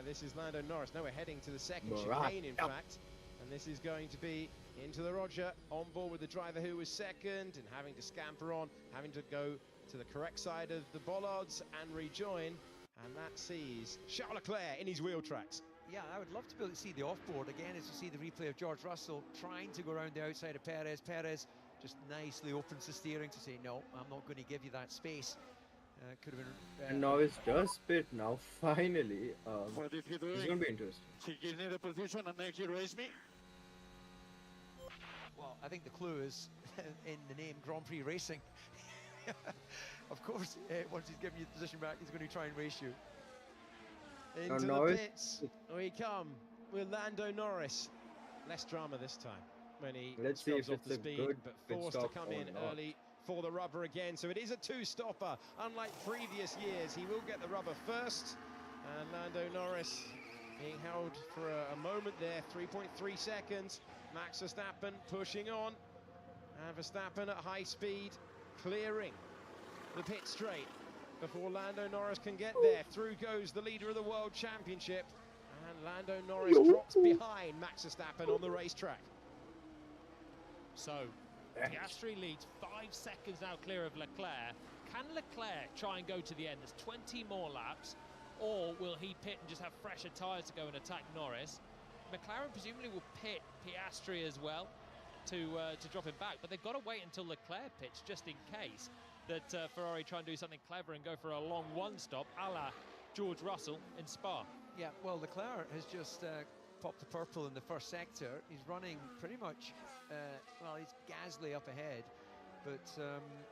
This is Lando Norris. Now we're heading to the second chicane, in fact. And this is going to be into the Roger, on board with the driver who was second, and having to scamper on, having to go to the correct side of the bollards and rejoin. And that sees Charles Leclerc in his wheel tracks. Yeah, I would love to be able to see the offboard again as we see the replay of George Russell trying to go around the outside of Perez. Perez just nicely opens the steering to say, no, I'm not going to give you that space. Could have been. And Norris does spit now, finally. What did he do? It's going to be interesting. He gives me the position and then he raised me. Well, I think the clue is in the name Grand Prix Racing. Of course, once he's given you the position back, he's going to try and race you. Into the pits we come with Lando Norris. Less drama this time when he struggles off the speed, but forced to come in early for the rubber again. So it is a 2-stopper. Unlike previous years, he will get the rubber first. And Lando Norris being held for a moment there, 3.3 seconds. Max Verstappen pushing on. And Verstappen at high speed, clearing the pit straight before Lando Norris can get there. Through goes the leader of the World Championship, and Lando Norris drops behind Max Verstappen on the racetrack. So Piastri leads 5 seconds now clear of Leclerc. Can Leclerc try and go to the end? There's 20 more laps, or will he pit and just have fresher tyres to go and attack Norris? McLaren presumably will pit Piastri as well. to drop him back, but they've got to wait until Leclerc pits just in case that Ferrari try and do something clever and go for a long one-stop, a la George Russell in Spa. Yeah, well, Leclerc has just popped the purple in the first sector. He's running pretty much, well, he's Gasly up ahead, but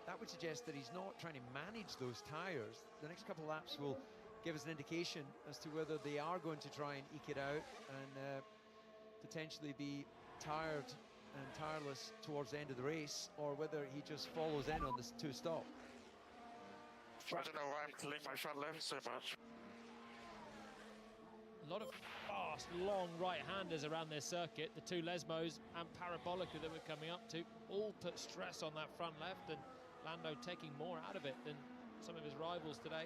that would suggest that he's not trying to manage those tyres. The next couple of laps will give us an indication as to whether they are going to try and eke it out and potentially be tired and tireless towards the end of the race, or whether he just follows in on this two-stop. I don't know why I'm killing my front left so much. A lot of fast, long right-handers around this circuit. The two Lesmos and Parabolica that we're coming up to all put stress on that front left, and Lando taking more out of it than some of his rivals today.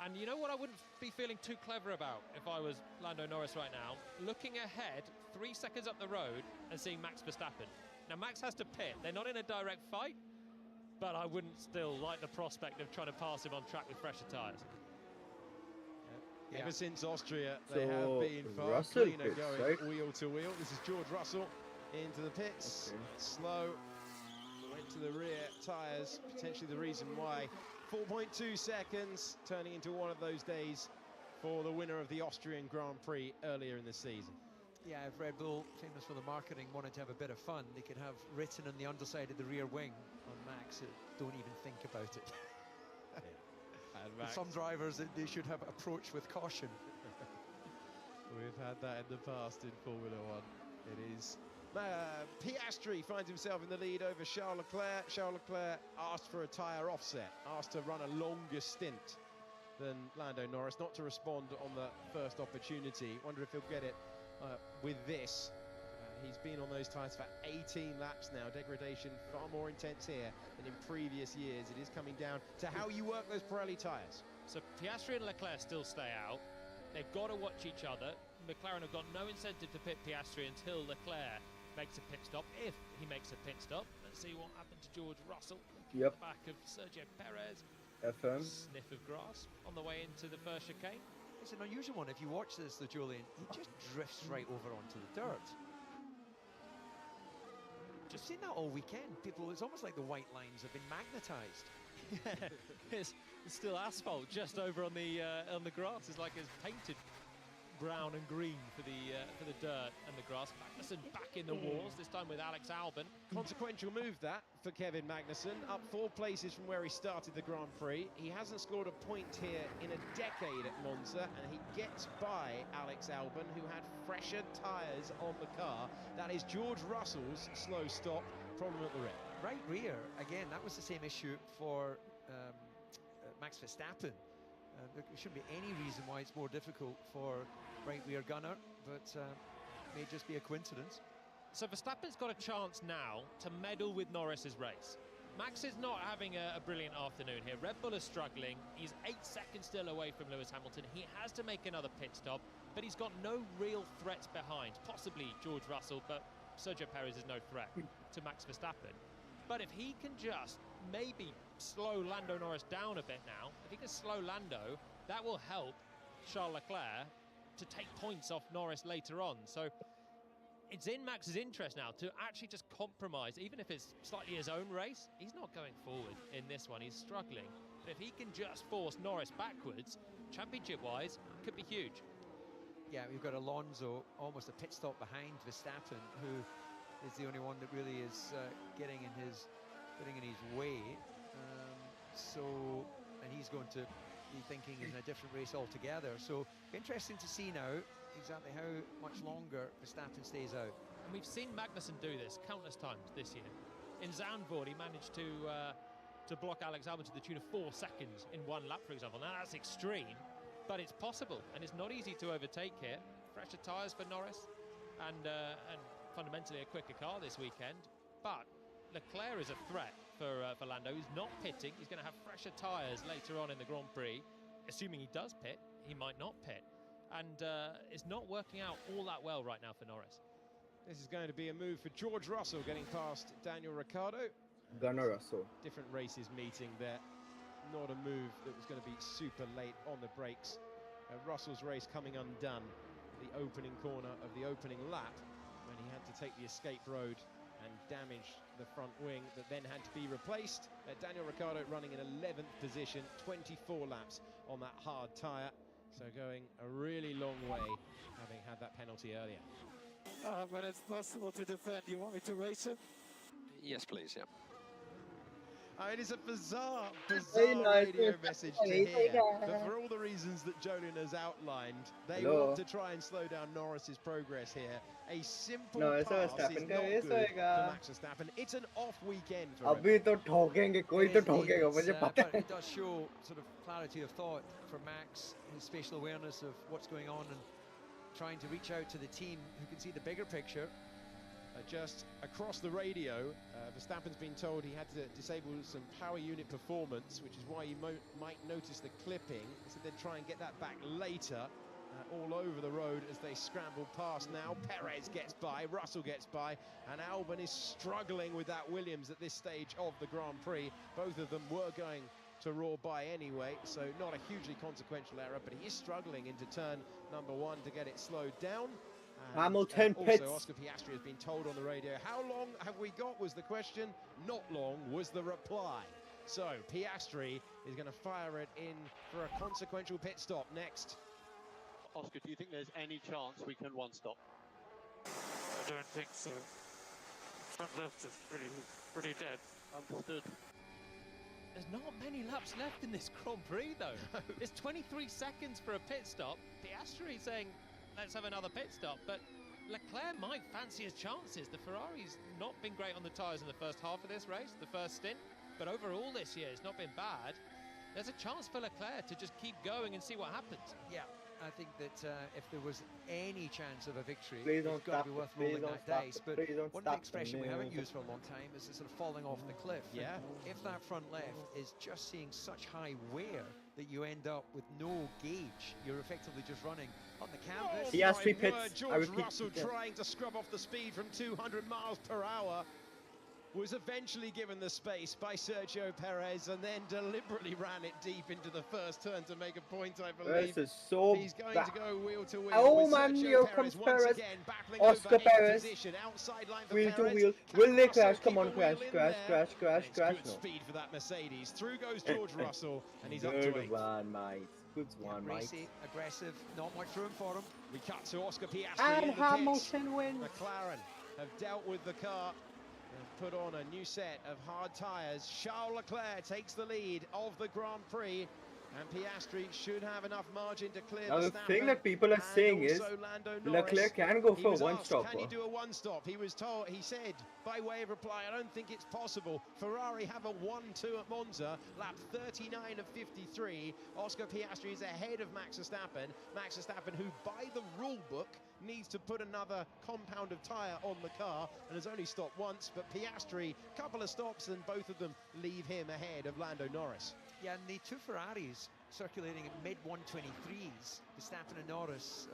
And you know what I wouldn't be feeling too clever about if I was Lando Norris right now? Looking ahead 3 seconds up the road and seeing Max Verstappen. Now, Max has to pit. They're not in a direct fight, but I wouldn't still like the prospect of trying to pass him on track with fresher tyres. Yeah. Ever since Austria, So, they have been far Russell cleaner pits, going right? wheel to wheel. This is George Russell into the pits. Okay. Slow, went to the rear tyres, potentially the reason why. 4.2 seconds, turning into one of those days for the winner of the Austrian Grand Prix earlier in the season. Yeah, if Red Bull, famous for the marketing, wanted to have a bit of fun, they could have written on the underside of the rear wing on Max, don't even think about it. And some drivers, they should have approach with caution. We've had that in the past in Formula One. It is Piastri finds himself in the lead over Charles Leclerc. Charles Leclerc asked for a tyre offset, asked to run a longer stint than Lando Norris, not to respond on the first opportunity. Wonder if he'll get it with this. He's been on those tyres for 18 laps now. Degradation far more intense here than in previous years. It is coming down to how you work those Pirelli tyres. So Piastri and Leclerc still stay out. They've got to watch each other. McLaren have got no incentive to pit Piastri until Leclerc makes a pit stop, if he makes a pit stop. Let's see what happened to George Russell. Yep. At the back of Sergio Perez. FM. Sniff of grass on the way into the first chicane. It's an unusual one. If you watch this, though, Julian, he just drifts right over onto the dirt. Just seen that all weekend. People, it's almost like the white lines have been magnetised. Yeah, it's still asphalt just over on the grass. It's like it's painted brown and green for the dirt and the grass. Magnussen back in the wars, this time with Alex Albon. Consequential move that for Kevin Magnussen, up 4 places from where he started the Grand Prix. He hasn't scored a point here in a decade at Monza, and he gets by Alex Albon, who had fresher tyres on the car. That is George Russell's slow stop, problem at the rear. Right rear, again, that was the same issue for Max Verstappen. There shouldn't be any reason why it's more difficult for right rear gunner, but may just be a coincidence. So Verstappen's got a chance now to meddle with Norris's race. Max is not having a brilliant afternoon here. Red Bull is struggling. He's 8 seconds still away from Lewis Hamilton. He has to make another pit stop, but he's got no real threats behind. Possibly George Russell, but Sergio Perez is no threat to Max Verstappen. But if he can just maybe slow Lando Norris down a bit now, if he can slow Lando, that will help Charles Leclerc to take points off Norris later on. So it's in Max's interest now to actually just compromise, even if it's slightly his own race. He's not going forward in this one, he's struggling. But if he can just force Norris backwards, championship-wise, could be huge. Yeah, we've got Alonso almost a pit stop behind Verstappen, who is the only one that really is getting in his way. And he's going to be thinking in a different race altogether. So interesting to see now exactly how much longer Verstappen stays out. And we've seen Magnussen do this countless times this year. In Zandvoort, he managed to block Alex Albon to the tune of 4 seconds in 1 lap, for example. Now that's extreme, but it's possible, and it's not easy to overtake here. Fresher tyres for Norris, and fundamentally a quicker car this weekend. But Leclerc is a threat for Lando. He's not pitting. He's going to have fresher tyres later on in the Grand Prix. Assuming he does pit, he might not pit. And it's not working out all that well right now for Norris. This is going to be a move for George Russell, getting past Daniel Ricciardo. Gunnar Russell. Different races meeting there. Not a move that was going to be super late on the brakes. Russell's race coming undone. The opening corner of the opening lap, when he had to take the escape road and damaged the front wing that then had to be replaced. Daniel Ricciardo running in 11th position, 24 laps on that hard tyre. So going a really long way, having had that penalty earlier. When it's possible to defend, you want me to race him? Yes, please, yeah. It is a bizarre nice. radio message to hear, but for all the reasons that Jolien has outlined, they want to try and slow down Norris's progress here. A simple pass is not good for Max Verstappen. It's an off weekend for him. अभी तो ठोकेंगे, कोई तो ठोकेगा, मुझे पता है. But it does show sort of clarity of thought for Max, his spatial awareness of what's going on and trying to reach out to the team who can see the bigger picture. Just across the radio, Verstappen's been told he had to disable some power unit performance, which is why you might notice the clipping. So they'd try and get that back later, all over the road as they scramble past now. Perez gets by, Russell gets by, and Albon is struggling with that Williams at this stage of the Grand Prix. Both of them were going to roar by anyway, so not a hugely consequential error, but he is struggling into turn number 1 to get it slowed down. And, Hamilton pits. Also, Oscar Piastri has been told on the radio, how long have we got was the question, not long was the reply. So Piastri is going to fire it in for a consequential pit stop next. Oscar, do you think there's any chance we can one stop? I don't think so. Front left is pretty dead. Understood. There's not many laps left in this Grand Prix, though. It's 23 seconds for a pit stop. Piastri saying, let's have another pit stop, but Leclerc might fancy his chances. The Ferrari's not been great on the tyres in the first half of this race, the first stint, but overall this year it's not been bad. There's a chance for Leclerc to just keep going and see what happens. Yeah, I think that if there was any chance of a victory, Please it's got to be worth rolling that dice. But one of the expression we haven't used for a long time is the sort of falling off the cliff. Yeah. And if that front left is just seeing such high wear that you end up with no gauge, you're effectively just running on the canvas. Oh, Piastri pits. George Russell trying to scrub off the speed from 200 miles per hour. Was eventually given the space by Sergio Perez and then deliberately ran it deep into the first turn to make a point, I believe. This is so He's going to go wheel to wheel. Oh man, here comes Perez. Oscar Perez. Outside line for wheel Perez. to wheel. Will they crash? Come on, crash. Good No. speed for that Mercedes. Through goes George Russell, and he's up to 8. Good one, mate. Good one, mate. Racy, aggressive, not much room for him. We cut to Oscar Piastri And in the Hamilton pits. wins. McLaren have dealt with the car. Put on a new set of hard tyres. Charles Leclerc takes the lead of the Grand Prix, and Piastri should have enough margin to clear Now the the thing that people are saying is Leclerc can go for one stop. Can he do a one stop? He was told, he said by way of reply, I don't think it's possible. Ferrari have a 1-2 at Monza, lap 39 of 53. Oscar Piastri is ahead of Max Verstappen. Max Verstappen, who by the rule book needs to put another compound of tyre on the car and has only stopped once, but Piastri, couple of stops and both of them leave him ahead of Lando Norris. Yeah, and the two Ferraris circulating at mid 123s, Verstappen and Norris,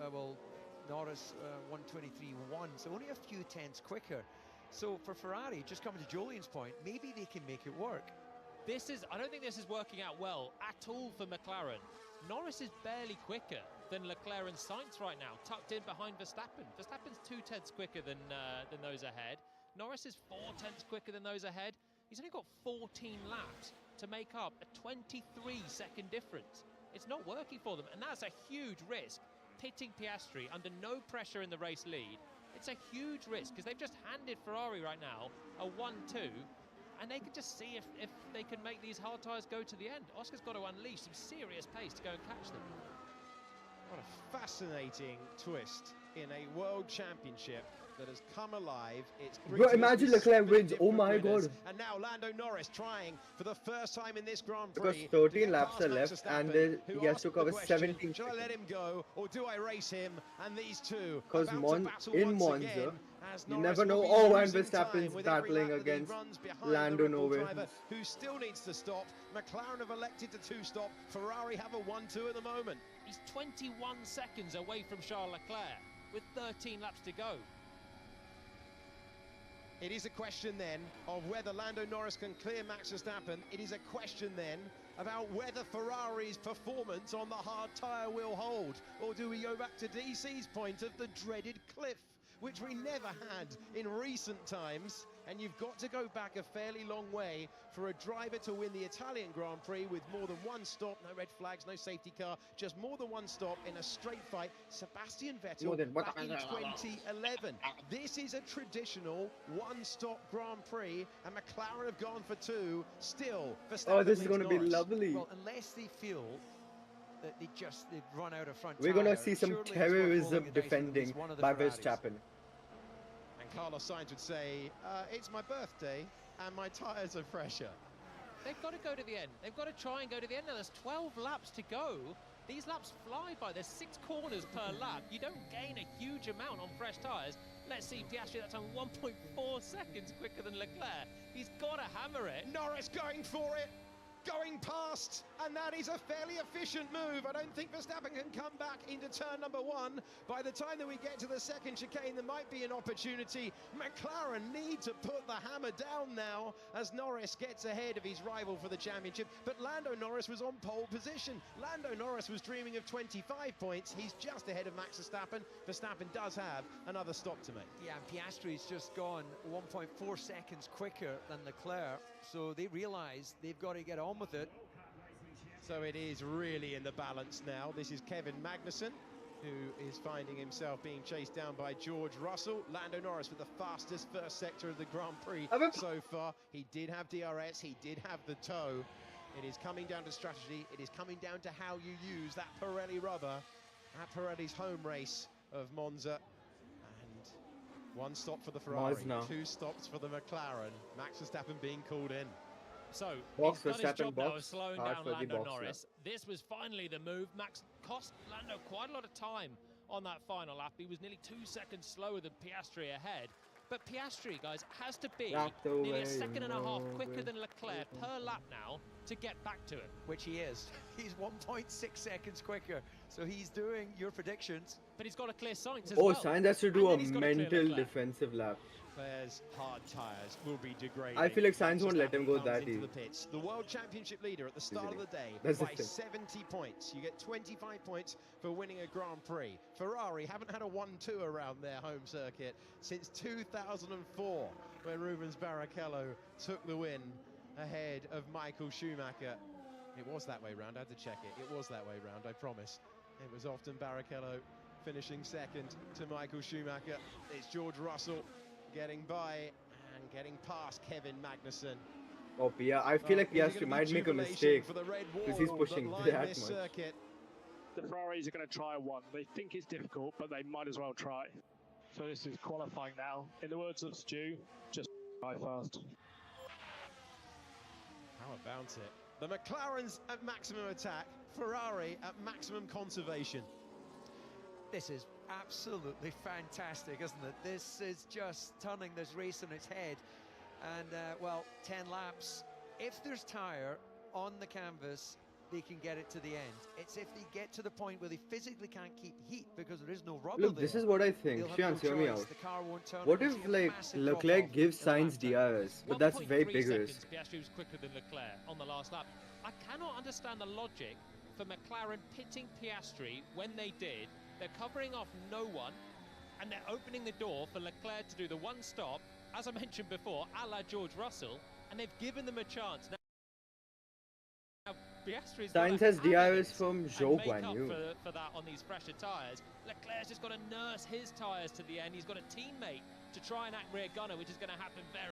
Norris 123.1, so only a few tenths quicker. So for Ferrari, just coming to Jolien's point, maybe they can make it work. I don't think this is working out well at all for McLaren. Norris is barely quicker than Leclerc and Sainz right now, tucked in behind Verstappen. Verstappen's 2 tenths quicker than those ahead. Norris is 4 tenths quicker than those ahead. He's only got 14 laps to make up a 23-second difference. It's not working for them, and that's a huge risk. Pitting Piastri under no pressure in the race lead, it's a huge risk because they've just handed Ferrari right now a 1-2, and they can just see if they can make these hard tyres go to the end. Oscar's got to unleash some serious pace to go and catch them. What a fascinating twist in a World Championship that has come alive. It's Bro, imagine Leclerc wins. Oh my winners. god. And now Lando Norris trying for the first time in this Grand Because Prix. 13 laps are left and he has to cover 17 Should I let him go or do I race him? And these two because in Monza, you Norris never know. will be Oh, and losing time Verstappen's with every battling lap that he against runs behind Lando the Red Bull Norris. driver, who still needs to stop. McLaren have elected to 2-stop. Ferrari have a 1-2 at the moment. He's 21 seconds away from Charles Leclerc with 13 laps to go. It is a question then of whether Lando Norris can clear Max Verstappen. It is a question then about whether Ferrari's performance on the hard tyre will hold. Or do we go back to DC's point of the dreaded cliff, which we never had in recent times. and you've got to go back a fairly long way for a driver to win the Italian Grand Prix with more than one stop, no red flags, no safety car, just more than one stop in a straight fight. Sebastian Vettel back in 2011. This is a traditional one-stop Grand Prix, and McLaren have gone for two. Still, Verstappen this is leads going to be Norris. lovely. Well, unless they feel that they've run out of front We're going to tyre, see some surely it's worth terrorism rolling the dice with at defending least one of the by Ferraris. Verstappen. And Carlos Sainz would say, it's my birthday and my tyres are fresher. They've got to go to the end. They've got to try and go to the end. Now, there's 12 laps to go. These laps fly by. There's 6 corners per lap. You don't gain a huge amount on fresh tyres. Let's see, Piastri that time 1.4 seconds quicker than Leclerc. He's got to hammer it. Norris going for it, going past, and that is a fairly efficient move. I don't think Verstappen can come back into turn number 1. By the time that we get to the second chicane, there might be an opportunity. McLaren need to put the hammer down now as Norris gets ahead of his rival for the championship. But Lando Norris was on pole position. Lando Norris was dreaming of 25 points. He's just ahead of Max Verstappen. Verstappen does have another stop to make. Yeah, and Piastri's just gone 1.4 seconds quicker than Leclerc, so they realise they've got to get on with it. So it is really in the balance now. This is Kevin Magnussen, who is finding himself being chased down by George Russell. Lando Norris with the fastest first sector of the Grand Prix so far. He did have DRS, he did have the toe. It is coming down to strategy. It is coming down to how you use that Pirelli rubber at Pirelli's home race of Monza. And one stop for the Ferrari, 2 stops for the McLaren. Max Verstappen being called in. So, Box he's done his Verstappen, job now of box. slowing Hard down for the Lando box, Norris. This was finally the move. Max cost Lando quite a lot of time on that final lap. He was nearly 2 seconds slower than Piastri ahead. But Piastri, guys, has to be nearly a second and a half quicker than Leclerc per lap now to get back to it. Which he is. He's 1.6 seconds quicker, so he's doing your predictions. But he's got to clear Sainz as Oh, well. Sainz has to do a And then he's got to clear mental Leclerc. defensive lap. Leclerc's hard tyres will be degrading. I feel like Sainz won't let him go Comes that into easy. the pits. The World Championship leader at the start of the day That's the by thing. 70 points. You get 25 points for winning a Grand Prix. Ferrari haven't had a 1-2 around their home circuit since 2004, when Rubens Barrichello took the win ahead of Michael Schumacher. It was that way round. I had to check it. It was that way round, I promise. It was often Barrichello finishing second to Michael Schumacher. It's George Russell getting by and getting past Kevin Magnussen. Oh, Pia, I feel like Piastri might make a mistake because he's pushing that much. Circuit. The Ferraris are going to try one. They think it's difficult, but they might as well try. So this is qualifying now. In the words of Stu, just try fast. How about it? The McLaren's at maximum attack, Ferrari at maximum conservation. This is absolutely fantastic, isn't it? This is just turning this race on its head. And, well, 10 laps. If there's tyre on the canvas, they can get it to the end. It's if they get to the point where they physically can't keep heat because there is no rubber Look, there. this is what I think. Shian, hear me out. The car won't turn. What if, like, Leclerc gives Sainz DRS, but that's very 1.3 big seconds, risk. Piastri was quicker than Leclerc on the last lap. I cannot understand the logic for McLaren pitting Piastri when they did. They're covering off no one, and they're opening the door for Leclerc to do the one stop, as I mentioned before, a la George Russell, and they've given them a chance. Now Piastri's got Sainz to has hammer DRS it from and Zhou make Guan up Yu. for that on these fresher tyres. Leclerc's just got to nurse his tyres to the end. He's got a teammate to try and act rear gunner, which is going to happen very